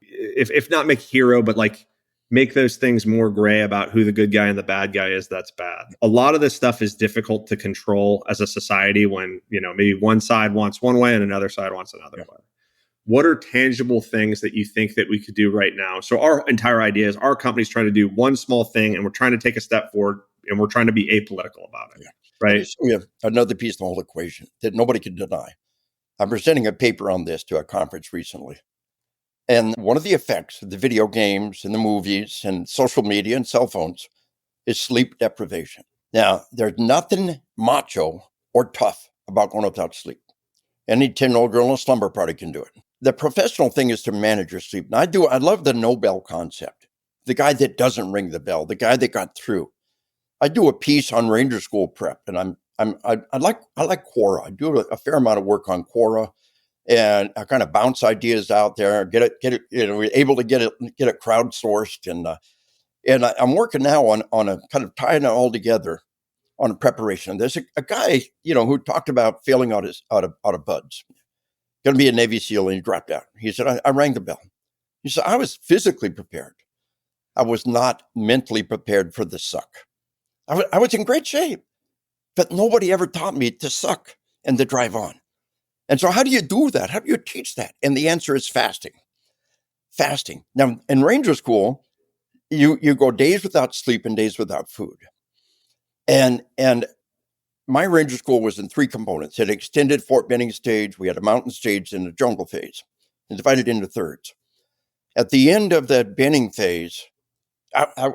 [SPEAKER 3] if not make a hero, but like make those things more gray about who the good guy and the bad guy is, that's bad. A lot of this stuff is difficult to control as a society when, maybe one side wants one way and another side wants another way. What are tangible things that you think that we could do right now? So our entire idea is our company's trying to do one small thing and we're trying to take a step forward and we're trying to be apolitical about it. Right.
[SPEAKER 2] We have another piece of the whole equation that nobody can deny. I'm presenting a paper on this to a conference recently. And one of the effects of the video games and the movies and social media and cell phones is sleep deprivation. Now, there's nothing macho or tough about going without sleep. Any 10-year-old girl in a slumber party can do it. The professional thing is to manage your sleep. And I love the no bell concept. The guy that doesn't ring the bell, the guy that got through. I do a piece on Ranger School prep, and I like Quora. I do a fair amount of work on Quora, and I kind of bounce ideas out there, get it, we're able to get it crowdsourced, and I'm working now on a kind of tying it all together on a preparation. There's a guy, who talked about failing out of buds. Going to be a Navy SEAL, and he dropped out. He said, I rang the bell. He said, I was physically prepared. I was not mentally prepared for the suck. I was in great shape, but nobody ever taught me to suck and to drive on. And so how do you do that? How do you teach that? And the answer is fasting. Fasting. Now, in Ranger School, you go days without sleep and days without food. And my Ranger School was in 3 components. It extended Fort Benning stage. We had a mountain stage and a jungle phase, and divided into thirds. At the end of that Benning phase, I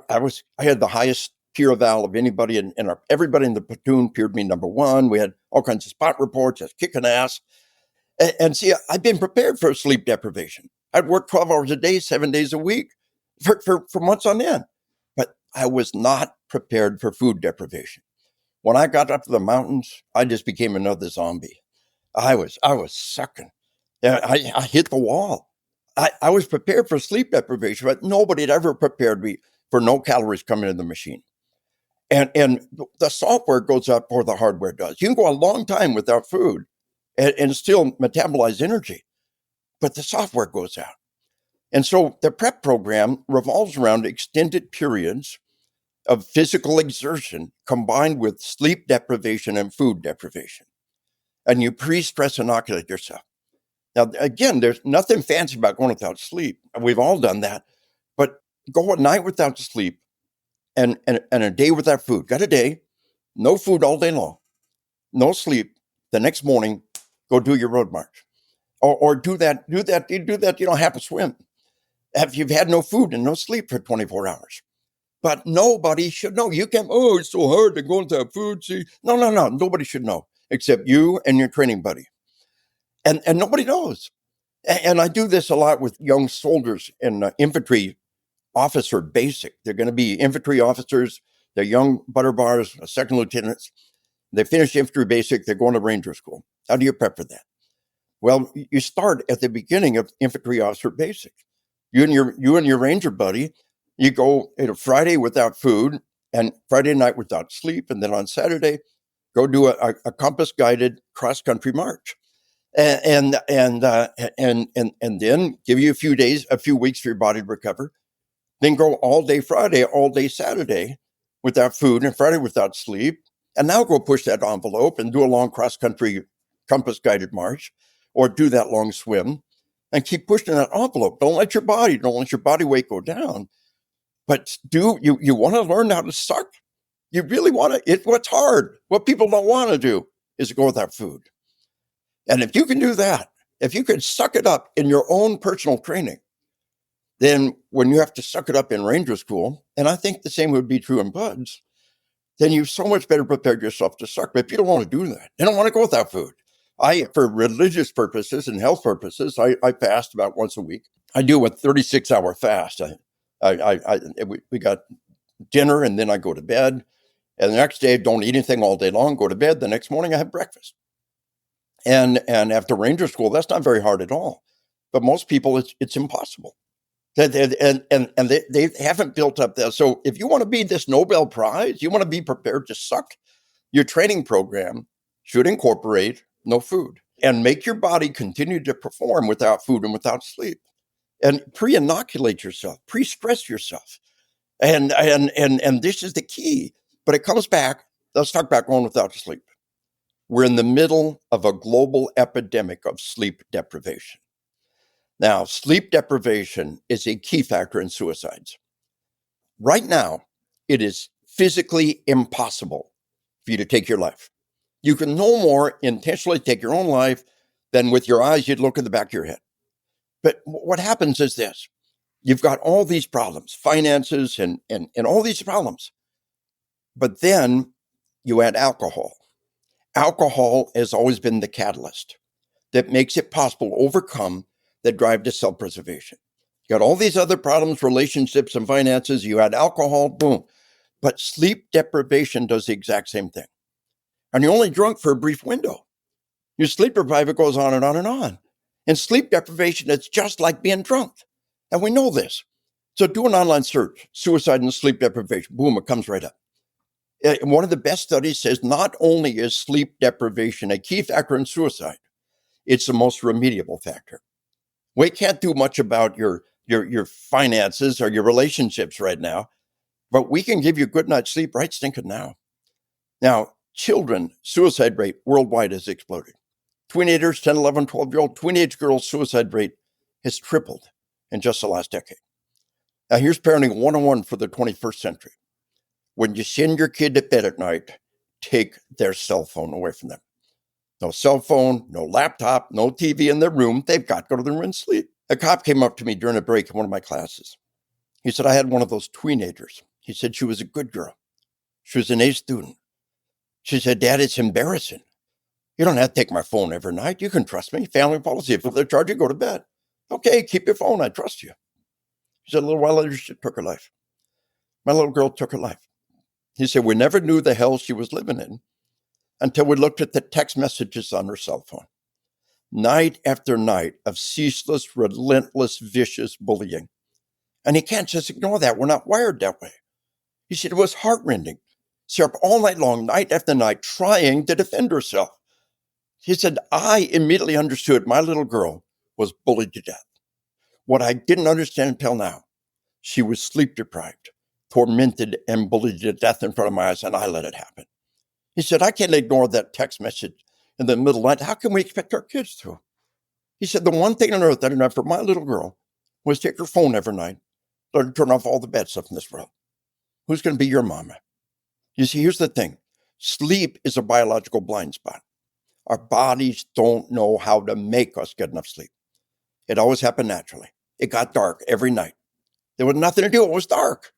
[SPEAKER 2] had the highest peer eval of anybody, everybody in the platoon peered me number 1. We had all kinds of spot reports, just kicking ass. And see, I've been prepared for sleep deprivation. I'd work 12 hours a day, 7 days a week for months on end. But I was not prepared for food deprivation. When I got up to the mountains, I just became another zombie. I was sucking. I hit the wall. I was prepared for sleep deprivation, but nobody had ever prepared me for no calories coming in the machine. And the software goes up before the hardware does. You can go a long time without food and still metabolize energy, but the software goes out. And so the prep program revolves around extended periods of physical exertion combined with sleep deprivation and food deprivation. And you pre-stress inoculate yourself. Now, again, there's nothing fancy about going without sleep. We've all done that. But go a night without sleep and a day without food. Got a day, no food all day long, no sleep. The next morning, go do your road march. Or do that, half a swim. If you've had no food and no sleep for 24 hours. But nobody should know. You can, it's so hard to go without food. See, no. Nobody should know except you and your training buddy. And nobody knows. And I do this a lot with young soldiers in infantry officer basic. They're going to be infantry officers. They're young butter bars, second lieutenants. They finish infantry basic. They're going to Ranger School. How do you prep for that? Well, you start at the beginning of infantry officer basic. You and your Ranger buddy, you go Friday without food and Friday night without sleep. And then on Saturday, go do a compass guided cross country march. And then give you a few weeks for your body to recover. Then go all day Friday, all day Saturday without food and Friday without sleep. And now go push that envelope and do a long cross-country compass-guided march or do that long swim and keep pushing that envelope. Don't let your body weight go down. But you want to learn how to suck? You really want to? What's hard, what people don't want to do is go without food. And if you can do that, if you can suck it up in your own personal training, then when you have to suck it up in Ranger School, and I think the same would be true in BUD/S, then you've so much better prepared yourself to suck. But if you don't want to do that, you don't want to go without food. For religious purposes and health purposes, I fast about once a week. I do a 36-hour fast. We got dinner and then I go to bed. And the next day, I don't eat anything all day long, go to bed. The next morning, I have breakfast. And after Ranger School, that's not very hard at all. But most people, it's impossible. They haven't built up that. So if you want to be this Nobel Prize, you want to be prepared to suck, your training program should incorporate no food and make your body continue to perform without food and without sleep. And pre-inoculate yourself, pre-stress yourself. And this is the key. But it comes back, let's talk about going without sleep. We're in the middle of a global epidemic of sleep deprivation. Now, sleep deprivation is a key factor in suicides. Right now, it is physically impossible for you to take your life. You can no more intentionally take your own life than with your eyes you'd look at the back of your head. But what happens is this. You've got all these problems, finances and all these problems. But then you add alcohol. Alcohol has always been the catalyst that makes it possible to overcome the drive to self-preservation. You got all these other problems, relationships and finances, you add alcohol, boom. But sleep deprivation does the exact same thing. And you're only drunk for a brief window. Your sleep deprivation, it goes on and on and on. And sleep deprivation, it's just like being drunk. And we know this. So do an online search, suicide and sleep deprivation. Boom, it comes right up. And one of the best studies says not only is sleep deprivation a key factor in suicide, it's the most remediable factor. We can't do much about your finances or your relationships right now, but we can give you a good night's sleep right stinking now. Now, children, suicide rate worldwide has exploded. Teenagers, 10, 11, 12-year-old teenage girls' suicide rate has tripled in just the last decade. Now, here's parenting 101 for the 21st century. When you send your kid to bed at night, take their cell phone away from them. No cell phone, no laptop, no TV in their room. They've got to go to their room and sleep. A cop came up to me during a break in one of my classes. He said, I had one of those teenagers. He said, she was a good girl. She was an A student. She said, Dad, it's embarrassing. You don't have to take my phone every night. You can trust me. Family policy. If they're charged, you go to bed. Okay, keep your phone. I trust you. He said, a little while later, she took her life. My little girl took her life. He said, we never knew the hell she was living in until we looked at the text messages on her cell phone. Night after night of ceaseless, relentless, vicious bullying. And he can't just ignore that. We're not wired that way. He said it was heartrending. She up all night long, night after night, trying to defend herself. He said, I immediately understood my little girl was bullied to death. What I didn't understand until now, she was sleep deprived, tormented, and bullied to death in front of my eyes, and I let it happen. He said, I can't ignore that text message in the middle of the night. How can we expect our kids to? He said, the one thing on earth that I did for my little girl was take her phone every night, let her turn off all the bad stuff in this world. Who's going to be your mama? You see, here's the thing. Sleep is a biological blind spot. Our bodies don't know how to make us get enough sleep. It always happened naturally. It got dark every night. There was nothing to do. It was dark.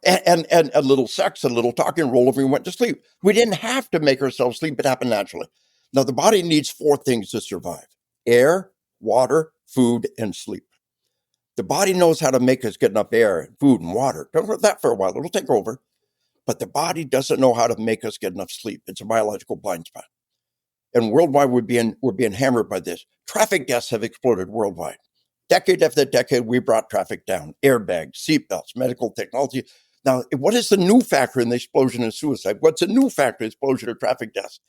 [SPEAKER 2] And a little sex, a little talking, roll over and went to sleep. We didn't have to make ourselves sleep. It happened naturally. Now, the body needs four things to survive: air, water, food, and sleep. The body knows how to make us get enough air, food, and water. Don't let that for a while. It'll take over. But the body doesn't know how to make us get enough sleep. It's a biological blind spot. And worldwide, we're being hammered by this. Traffic deaths have exploded worldwide. Decade after decade, we brought traffic down. Airbags, seatbelts, medical technology. Now, what is the new factor in the explosion of suicide? What's the new factor in the explosion of traffic deaths?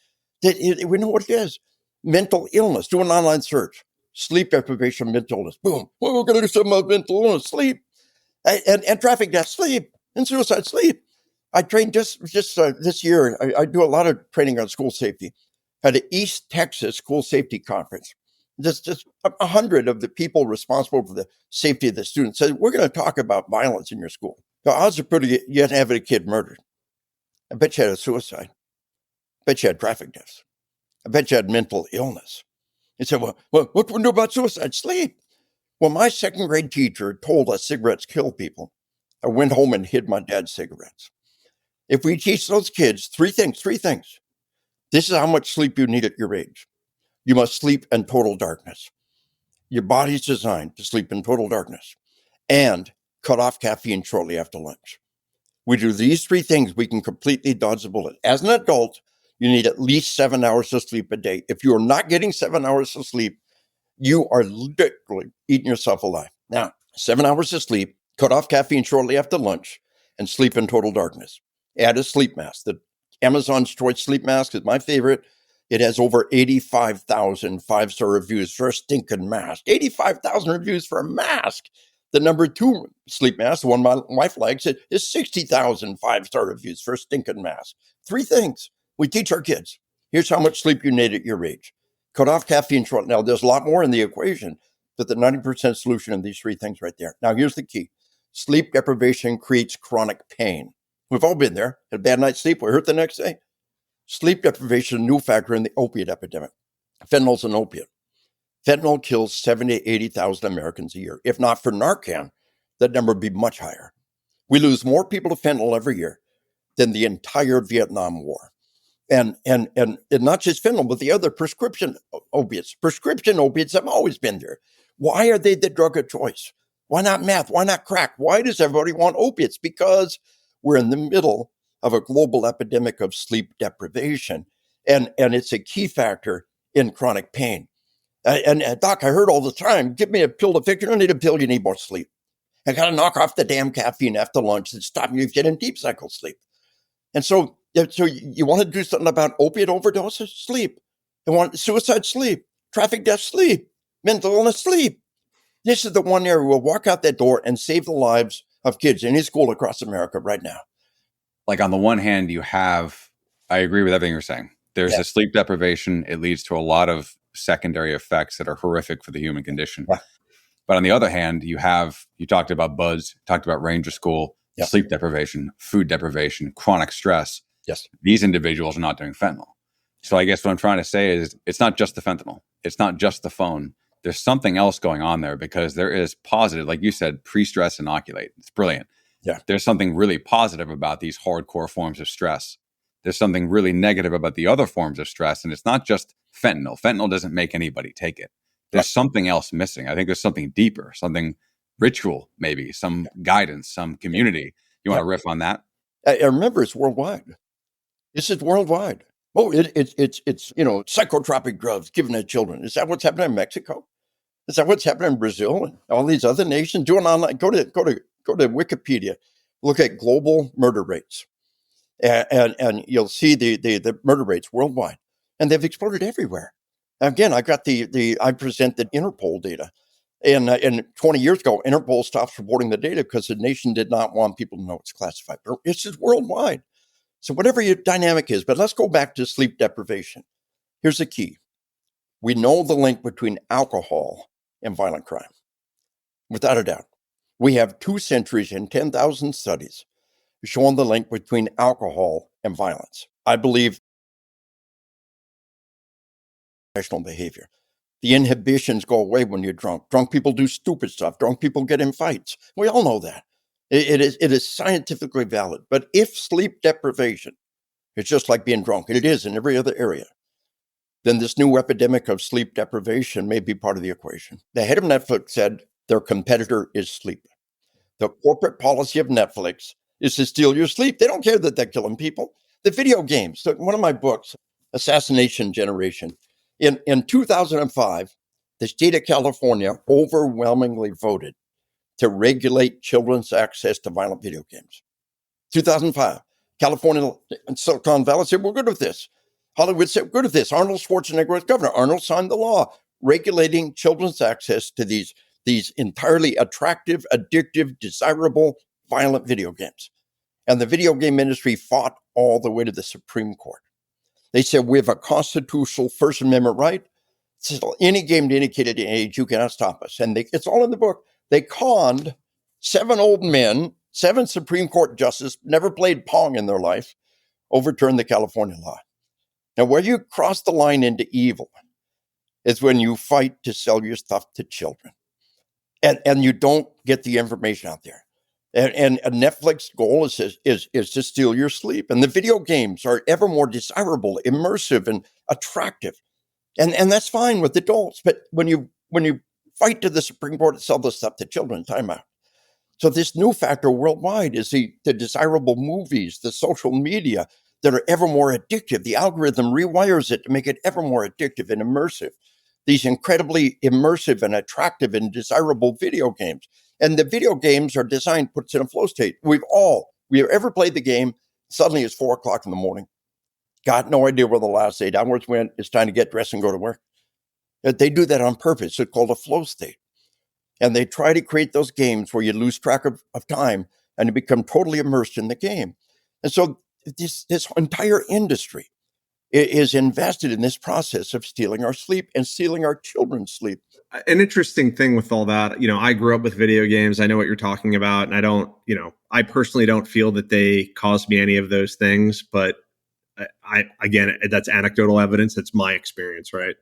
[SPEAKER 2] We know what it is. Mental illness. Do an online search. Sleep deprivation, mental illness. Boom. Well, we're going to do something about mental illness. Sleep. And traffic deaths. Sleep. And suicide. Sleep. I trained just this year. I do a lot of training on school safety at an East Texas school safety conference. Just 100 of the people responsible for the safety of the students said, we're going to talk about violence in your school. The odds are pretty, you had to have a kid murdered. I bet you had a suicide. I bet you had traffic deaths. I bet you had mental illness. He said, well, what can we do about suicide? Sleep. Well, my second grade teacher told us cigarettes kill people. I went home and hid my dad's cigarettes. If we teach those kids three things, this is how much sleep you need at your age. You must sleep in total darkness. Your body's designed to sleep in total darkness and cut off caffeine shortly after lunch. We do these three things, we can completely dodge the bullet. As an adult, you need at least 7 hours of sleep a day. If you are not getting 7 hours of sleep, you are literally eating yourself alive. Now, 7 hours of sleep, cut off caffeine shortly after lunch, and sleep in total darkness. Add a sleep mask. The Amazon's Choice Sleep Mask is my favorite. It has over 85,000 five-star reviews for a stinking mask. 85,000 reviews for a mask. The number 2 sleep mask, the one my wife likes, is 60,000 five-star reviews for a stinking mask. 3 things we teach our kids. Here's how much sleep you need at your age. Cut off caffeine short. Now, there's a lot more in the equation, but the 90% solution in these 3 things right there. Now, here's the key. Sleep deprivation creates chronic pain. We've all been there. Had a bad night's sleep, we're hurt the next day. Sleep deprivation is a new factor in the opiate epidemic. Fentanyl's an opiate. Fentanyl kills 70,000 to 80,000 Americans a year. If not for Narcan, that number would be much higher. We lose more people to fentanyl every year than the entire Vietnam War. And not just fentanyl, but the other prescription opiates. Prescription opiates have always been there. Why are they the drug of choice? Why not meth? Why not crack? Why does everybody want opiates? Because we're in the middle of a global epidemic of sleep deprivation. And it's a key factor in chronic pain. And doc, I heard all the time, give me a pill to fix. You don't need a pill, you need more sleep. I got to knock off the damn caffeine after lunch and stop you getting deep cycle sleep. And so you want to do something about opiate overdoses? Sleep. You want suicide? Sleep. Traffic death? Sleep. Mental illness? Sleep. This is the one area we'll walk out that door and save the lives of kids in any school across America right now.
[SPEAKER 1] Like on the one hand, I agree with everything you're saying. There's a sleep deprivation. It leads to a lot of secondary effects that are horrific for the human condition. Yeah. But on the other hand, you talked about BUDS, talked about Ranger School, sleep deprivation, food deprivation, chronic stress.
[SPEAKER 2] Yes.
[SPEAKER 1] These individuals are not doing fentanyl. So I guess what I'm trying to say is it's not just the fentanyl. It's not just the phone. There's something else going on there because there is positive, like you said, pre-stress inoculate. It's brilliant.
[SPEAKER 2] Yeah.
[SPEAKER 1] There's something really positive about these hardcore forms of stress. There's something really negative about the other forms of stress. And it's not just fentanyl. Fentanyl doesn't make anybody take it. There's something else missing. I think there's something deeper, something ritual, maybe some guidance, some community. You want to riff on that?
[SPEAKER 2] I remember it's worldwide. This is worldwide. Oh, it's psychotropic drugs given to children. Is that what's happening in Mexico? Is that what's happening in Brazil and all these other nations? Do it online. Go to Wikipedia. Look at global murder rates, and you'll see the murder rates worldwide, and they've exploded everywhere. Again, I presented Interpol data, and 20 years ago, Interpol stopped reporting the data because the nation did not want people to know it's classified. But it's just worldwide. So whatever your dynamic is, but let's go back to sleep deprivation. Here's the key. We know the link between alcohol and violent crime. Without a doubt. We have 2 centuries and 10,000 studies showing the link between alcohol and violence. I believe professional behavior. The inhibitions go away when you're drunk. Drunk people do stupid stuff. Drunk people get in fights. We all know that. It is scientifically valid. But if sleep deprivation is just like being drunk, and it is in every other area, then this new epidemic of sleep deprivation may be part of the equation. The head of Netflix said their competitor is sleep. The corporate policy of Netflix is to steal your sleep. They don't care that they're killing people. The video games, so one of my books, Assassination Generation, in 2005, the state of California overwhelmingly voted to regulate children's access to violent video games. 2005, California and Silicon Valley said, we're good with this. Hollywood said, good with this. Arnold Schwarzenegger was governor. Arnold signed the law regulating children's access to these entirely attractive, addictive, desirable, violent video games. And the video game industry fought all the way to the Supreme Court. They said, we have a constitutional First Amendment right. So any game to indicate at any age, you cannot stop us. And it's all in the book. They conned 7 old men, 7 Supreme Court justices, never played Pong in their life, overturned the California law. Now, where you cross the line into evil is when you fight to sell your stuff to children. And you don't get the information out there. And a Netflix goal is to steal your sleep. And the video games are ever more desirable, immersive, and attractive. And that's fine with adults. But when you fight to the Supreme Court to sell this stuff to children, time out. So this new factor worldwide is the desirable movies, the social media that are ever more addictive. The algorithm rewires it to make it ever more addictive and immersive. These incredibly immersive and attractive and desirable video games. And the video games are designed, puts in a flow state. We have ever played the game, suddenly it's 4:00 in the morning. Got no idea where the last 8 hours went. It's time to get dressed and go to work. They do that on purpose. It's called a flow state. And they try to create those games where you lose track of time and you become totally immersed in the game. And so this entire industry is invested in this process of stealing our sleep and stealing our children's sleep.
[SPEAKER 3] An interesting thing with all that, I grew up with video games. I know what you're talking about. And I personally don't feel that they caused me any of those things. But again, that's anecdotal evidence. It's my experience, right?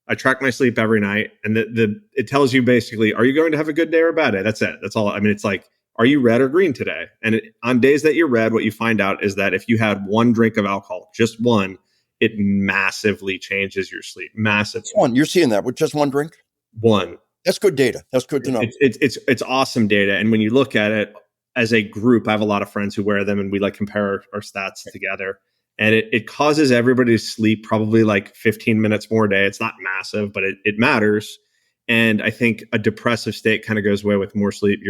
[SPEAKER 3] I track my sleep every night, and it tells you basically, are you going to have a good day or a bad day? That's it. That's all. I mean, it's like, are you red or green today? And on days that you're red, what you find out is that if you had one drink of alcohol, just one, it massively changes your sleep. Massively.
[SPEAKER 2] One, you're seeing that with just one drink?
[SPEAKER 3] One.
[SPEAKER 2] That's good data. That's good to know.
[SPEAKER 3] It's awesome data. And when you look at it as a group, I have a lot of friends who wear them, and we compare our stats together. And it causes everybody to sleep probably 15 minutes more a day. It's not massive, but it matters. And I think a depressive state kind of goes away with more sleep.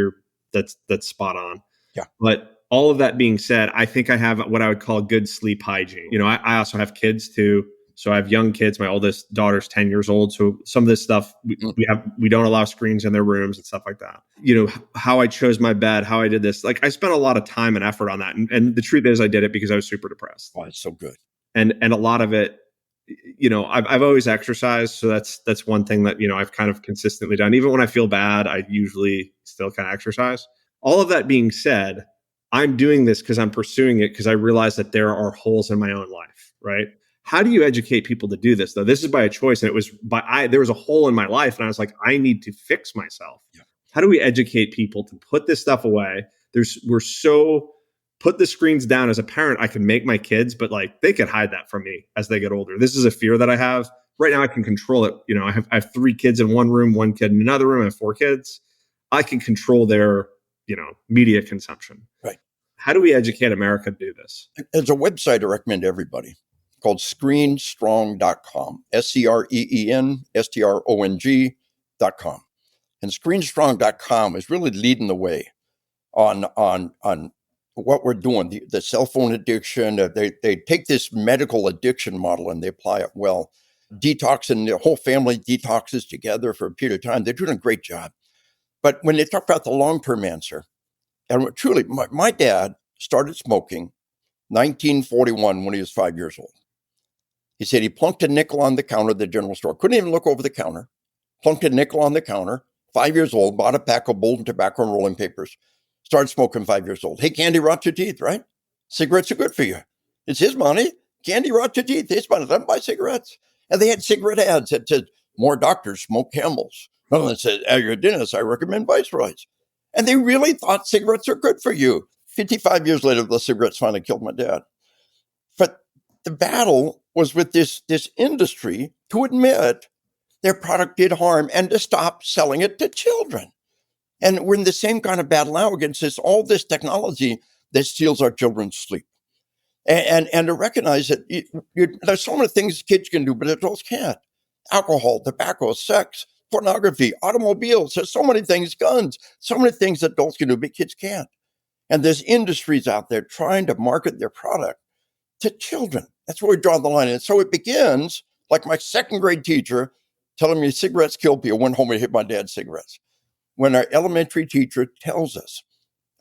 [SPEAKER 3] That's spot on.
[SPEAKER 2] Yeah.
[SPEAKER 3] But all of that being said, I think I have what I would call good sleep hygiene. I also have kids too. So I have young kids. My oldest daughter's 10 years old. So some of this stuff we don't allow screens in their rooms and stuff like that. How I chose my bed, how I did this. I spent a lot of time and effort on that. And the truth is I did it because I was super depressed.
[SPEAKER 2] Oh, it's so good.
[SPEAKER 3] And a lot of it, I've always exercised. So that's one thing that, I've kind of consistently done. Even when I feel bad, I usually still kind of exercise. All of that being said, I'm doing this because I'm pursuing it because I realize that there are holes in my own life, right? How do you educate people to do this, though? This is by a choice, and there was a hole in my life, and I was like, I need to fix myself. Yeah. How do we educate people to put this stuff away? Put the screens down. As a parent, I can make my kids, but they could hide that from me as they get older. This is a fear that I have. Right now I can control it. I have 3 kids in one room, 1 kid in another room. I have 4 kids. I can control their, media consumption.
[SPEAKER 2] Right.
[SPEAKER 3] How do we educate America to do this?
[SPEAKER 2] There's a website I recommend to everybody called screenstrong.com, SCRENSTRONG.com. And screenstrong.com is really leading the way on what we're doing, the cell phone addiction. They take this medical addiction model and they apply it well. Detoxing, the whole family detoxes together for a period of time. They're doing a great job. But when they talk about the long-term answer, and truly, my dad started smoking 1941 when he was 5 years old. He said he plunked a nickel on the counter of the general store. Couldn't even look over the counter. Plunked a nickel on the counter. 5 years old, bought a pack of Bolton tobacco and rolling papers. Started smoking 5 years old. Hey, candy rots your teeth, right? Cigarettes are good for you. It's his money. Candy rots your teeth. His money. Let him buy cigarettes. And they had cigarette ads that said, more doctors smoke Camels. Another one said, as your dentist, I recommend Viceroys. And they really thought cigarettes are good for you. 55 years later, the cigarettes finally killed my dad. But the battle was with this industry to admit their product did harm and to stop selling it to children. And we're in the same kind of battle now against all this technology that steals our children's sleep. And to recognize that there's so many things kids can do, but adults can't. Alcohol, tobacco, sex, pornography, automobiles, there's so many things, guns, so many things adults can do, but kids can't. And there's industries out there trying to market their product to children. That's where we draw the line. And so it begins, like my 2nd grade teacher telling me cigarettes kill people, went home and hit my dad's cigarettes. When our elementary teacher tells us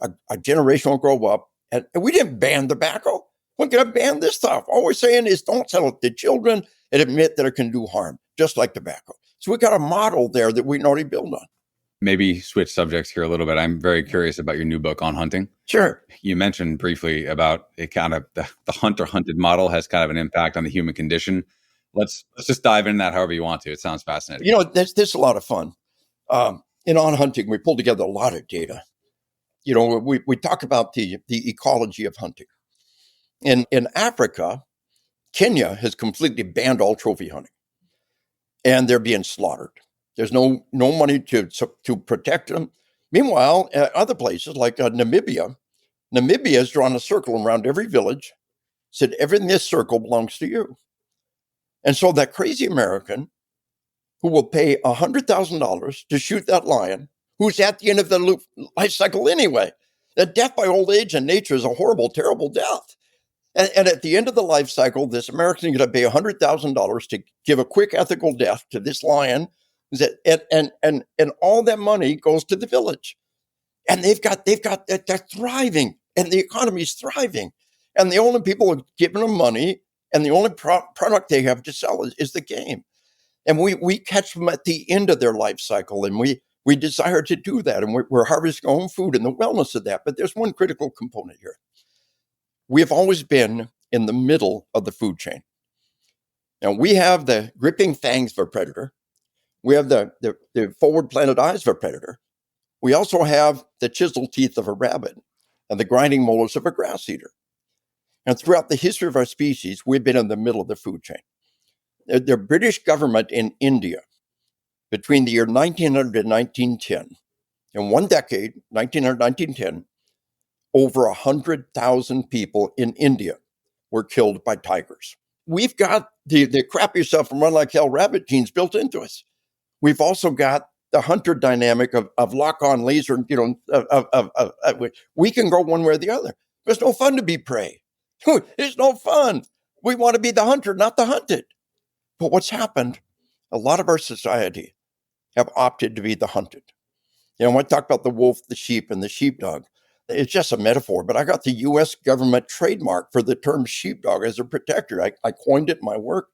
[SPEAKER 2] a generation will grow up, and we didn't ban tobacco. We're going to ban this stuff. All we're saying is don't sell it to children and admit that it can do harm, just like tobacco. So we got a model there that we can already build on.
[SPEAKER 1] Maybe switch subjects here a little bit. I'm very curious about your new book on hunting.
[SPEAKER 2] Sure.
[SPEAKER 1] You mentioned briefly about it kind of the hunter-hunted model has kind of an impact on the human condition. Let's just dive into that however you want to. It sounds fascinating.
[SPEAKER 2] This is a lot of fun. On hunting, we pulled together a lot of data. We talk about the ecology of hunting. In Africa, Kenya has completely banned all trophy hunting. And they're being slaughtered. There's no money to protect them. Meanwhile, other places like Namibia has drawn a circle around every village, said everything in this circle belongs to you. And so that crazy American who will pay $100,000 to shoot that lion who's at the end of the life cycle anyway. The death by old age in nature is a horrible, terrible death. And at the end of the life cycle, this American is going to pay $100,000 to give a quick ethical death to this lion, and all that money goes to the village. And they're thriving, and the economy is thriving. And the only people who are giving them money, and the only product they have to sell is the game. And we catch them at the end of their life cycle, and we desire to do that, and we're harvesting our own food and the wellness of that. But there's one critical component here. We have always been in the middle of the food chain. Now, we have the gripping fangs of a predator. We have the forward-planted eyes of a predator. We also have the chiseled teeth of a rabbit and the grinding molars of a grass eater. And throughout the history of our species, we've been in the middle of the food chain. The British government in India, between the year 1900 and 1910, in one decade, 1900 1910, over 100,000 people in India were killed by tigers. We've got the crap yourself and run like hell rabbit genes built into us. We've also got the hunter dynamic of lock-on laser, we can go one way or the other. It's no fun to be prey. It's no fun. We want to be the hunter, not the hunted. But what's happened, a lot of our society have opted to be the hunted. When I talk about the wolf, the sheep, and the sheepdog, it's just a metaphor, but I got the U.S. government trademark for the term sheepdog as a protector. I coined it in my work.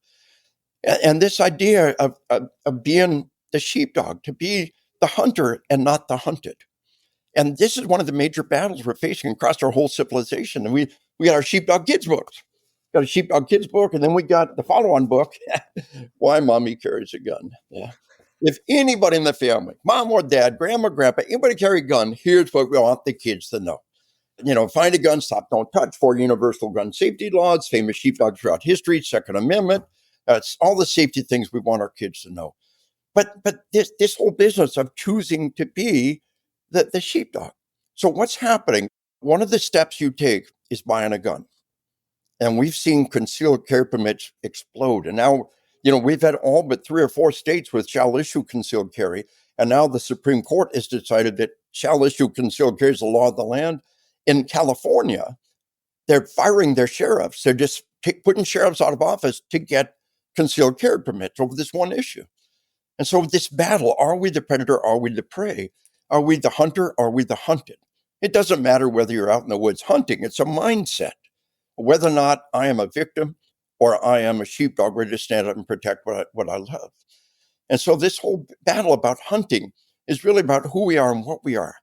[SPEAKER 2] And this idea of being the sheepdog, to be the hunter and not the hunted. And this is one of the major battles we're facing across our whole civilization. And we got our sheepdog kids books. Got a sheepdog kids book, and then we got the follow-on book, Why Mommy Carries a Gun. Yeah. If anybody in the family, mom or dad, grandma, grandpa, anybody carry a gun, here's what we want the kids to know. Find a gun, stop, don't touch, 4 universal gun safety laws, famous sheepdogs throughout history, Second Amendment. It's all the safety things we want our kids to know. But this whole business of choosing to be the sheepdog. So what's happening? One of the steps you take is buying a gun. And we've seen concealed carry permits explode. And now, we've had all but 3 or 4 states with shall issue concealed carry. And now the Supreme Court has decided that shall issue concealed carry is the law of the land. In California, they're firing their sheriffs. They're just putting sheriffs out of office to get concealed carry permits over this one issue. And so this battle, are we the predator? Are we the prey? Are we the hunter? Are we the hunted? It doesn't matter whether you're out in the woods hunting. It's a mindset. Whether or not I am a victim or I am a sheepdog ready to stand up and protect what I love. And so this whole battle about hunting is really about who we are and what we are.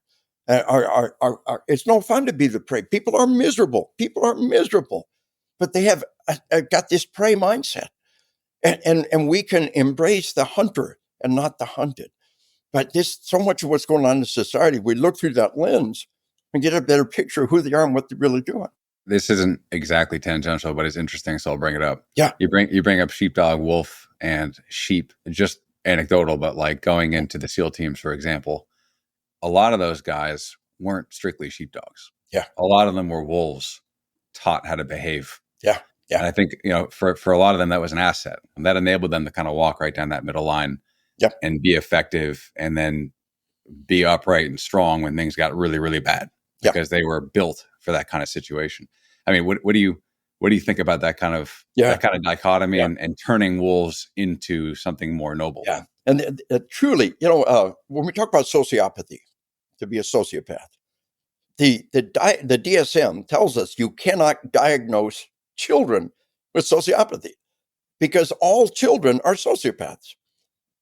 [SPEAKER 2] It's no fun to be the prey. People are miserable. But they have got this prey mindset. And we can embrace the hunter and not the hunted. But so much of what's going on in society, we look through that lens and get a better picture of who they are and what they're really doing.
[SPEAKER 1] This isn't exactly tangential, but it's interesting, so I'll bring it up.
[SPEAKER 2] Yeah.
[SPEAKER 1] You bring up sheepdog, wolf, and sheep. Just anecdotal, but like going into the SEAL teams, for example, a lot of those guys weren't strictly sheepdogs.
[SPEAKER 2] Yeah.
[SPEAKER 1] A lot of them were wolves taught how to behave.
[SPEAKER 2] Yeah. Yeah.
[SPEAKER 1] And I think, for a lot of them, that was an asset. And that enabled them to kind of walk right down that middle line.
[SPEAKER 2] Yep.
[SPEAKER 1] And be effective, and then be upright and strong when things got really, really bad, because they were built for that kind of situation. I mean, what do you think about that kind of dichotomy and turning wolves into something more noble?
[SPEAKER 2] Yeah. And truly, when we talk about sociopathy, to be a sociopath, the DSM tells us you cannot diagnose children with sociopathy because all children are sociopaths.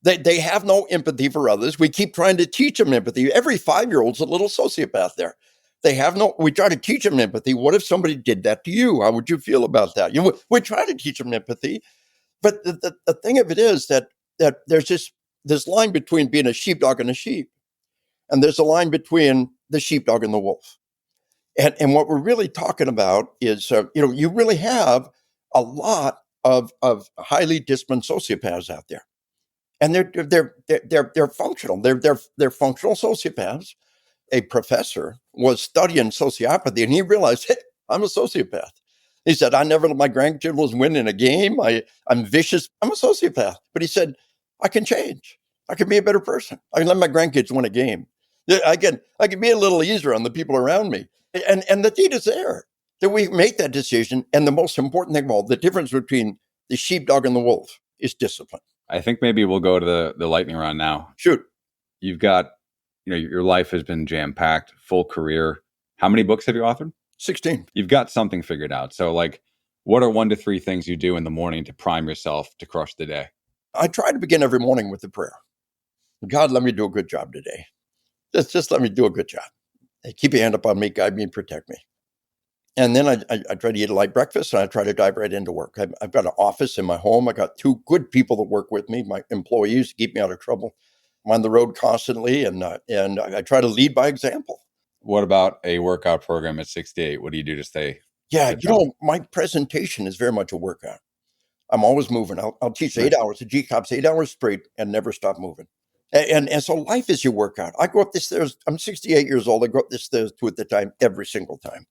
[SPEAKER 2] They have no empathy for others. We keep trying to teach them empathy. Every 5-year-old's a little sociopath there. We try to teach them empathy. What if somebody did that to you? How would you feel about that? We try to teach them empathy. But the thing of it is that there's this line between being a sheepdog and a sheep. And there's a line between the sheepdog and the wolf. And what we're really talking about is, you really have a lot of highly disciplined sociopaths out there. And they're functional. They're functional sociopaths. A professor was studying sociopathy, and he realized, hey, I'm a sociopath. He said, I never let my grandchildren win in a game. I'm vicious. I'm a sociopath. But he said, I can change. I can be a better person. I can let my grandkids win a game. I can be a little easier on the people around me. And the data's there that we make that decision. And the most important thing of all, the difference between the sheepdog and the wolf is discipline.
[SPEAKER 1] I think maybe we'll go to the lightning round now.
[SPEAKER 2] Shoot.
[SPEAKER 1] You've got, your life has been jam-packed, full career. How many books have you authored?
[SPEAKER 2] 16.
[SPEAKER 1] You've got something figured out. So what are 1 to 3 things you do in the morning to prime yourself to crush the day?
[SPEAKER 2] I try to begin every morning with a prayer. God, let me do a good job today. Just let me do a good job. Keep your hand up on me, guide me, and protect me. And then I try to eat a light breakfast, and I try to dive right into work. I've got an office in my home. I got 2 good people that work with me, my employees, to keep me out of trouble. I'm on the road constantly, and I try to lead by example.
[SPEAKER 1] What about a workout program at 68? What do you do to stay?
[SPEAKER 2] Yeah, my presentation is very much a workout. I'm always moving. I'll teach 8 hours, the G-Cops, 8 hours straight, and never stop moving. And so life is your workout. I go up the stairs. I'm 68 years old. I go up the stairs 2 at a time every single time.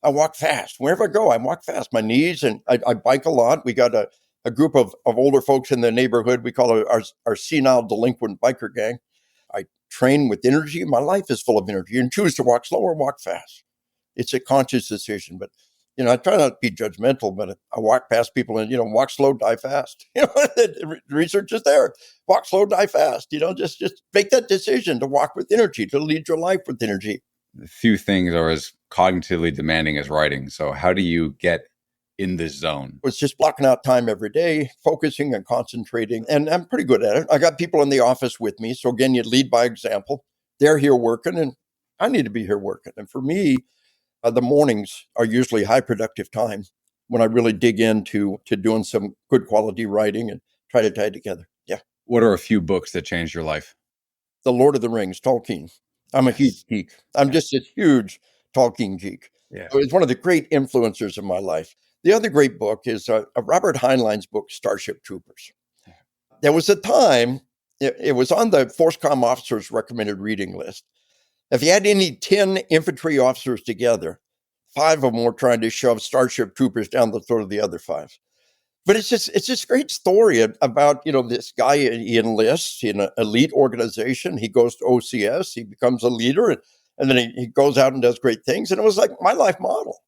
[SPEAKER 2] I walk fast. Wherever I go, I walk fast. My knees, and I bike a lot. We got a group of older folks in the neighborhood. We call it our senile delinquent biker gang. I train with energy. My life is full of energy. And choose to walk slow or walk fast. It's a conscious decision. But, I try not to be judgmental, but I walk past people and, walk slow, die fast. The research is there. Walk slow, die fast. Just make that decision to walk with energy, to lead your life with energy.
[SPEAKER 1] Few things are as cognitively demanding as writing. So how do you get in this zone?
[SPEAKER 2] It's just blocking out time every day, focusing and concentrating. And I'm pretty good at it. I got people in the office with me. So again, you lead by example. They're here working, and I need to be here working. And for me, the mornings are usually high productive time when I really dig into doing some good quality writing and try to tie it together. Yeah.
[SPEAKER 1] What are a few books that changed your life?
[SPEAKER 2] The Lord of the Rings, Tolkien. I'm a huge geek. I'm just a huge Tolkien geek.
[SPEAKER 1] Yeah.
[SPEAKER 2] So it's one of the great influencers of my life. The other great book is Robert Heinlein's book, Starship Troopers. There was a time, it was on the FORSCOM officers' recommended reading list. If you had any 10 infantry officers together, 5 of them were trying to shove Starship Troopers down the throat of the other 5. But it's just a great story about, this guy. He enlists in an elite organization. He goes to OCS. He becomes a leader, and then he goes out and does great things. And it was like my life model.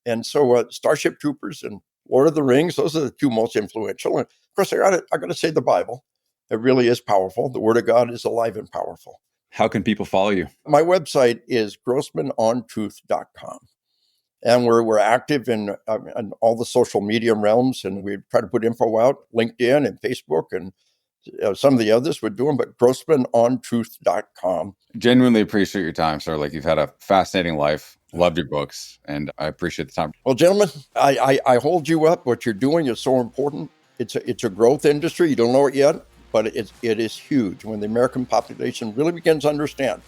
[SPEAKER 2] And so Starship Troopers and Lord of the Rings, those are the 2 most influential. And of course, I got to say the Bible. It really is powerful. The Word of God is alive and powerful.
[SPEAKER 1] How can people follow you?
[SPEAKER 2] My website is grossmanontruth.com. And we're active in all the social media realms, and we try to put info out, LinkedIn and Facebook, and some of the others we're doing, but grossmanontruth.com.
[SPEAKER 1] Genuinely appreciate your time, sir. You've had a fascinating life. Loved your books, and I appreciate the time.
[SPEAKER 2] Well, gentlemen, I hold you up. What you're doing is so important. It's a growth industry. You don't know it yet, but it is huge. When the American population really begins to understand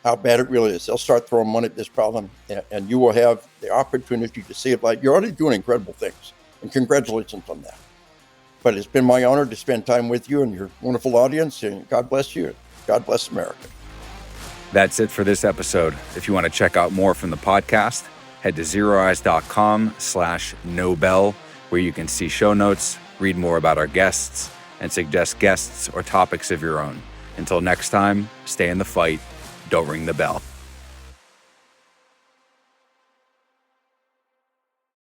[SPEAKER 2] how bad it really is, they'll start throwing money at this problem, and you will have the opportunity to save life. You're already doing incredible things, and congratulations on that. But it's been my honor to spend time with you and your wonderful audience, and God bless you. God bless America.
[SPEAKER 1] That's it for this episode. If you want to check out more from the podcast, head to zeroeyes.com/nobel, where you can see show notes, read more about our guests, and suggest guests or topics of your own. Until next time, stay in the fight. Don't ring the bell.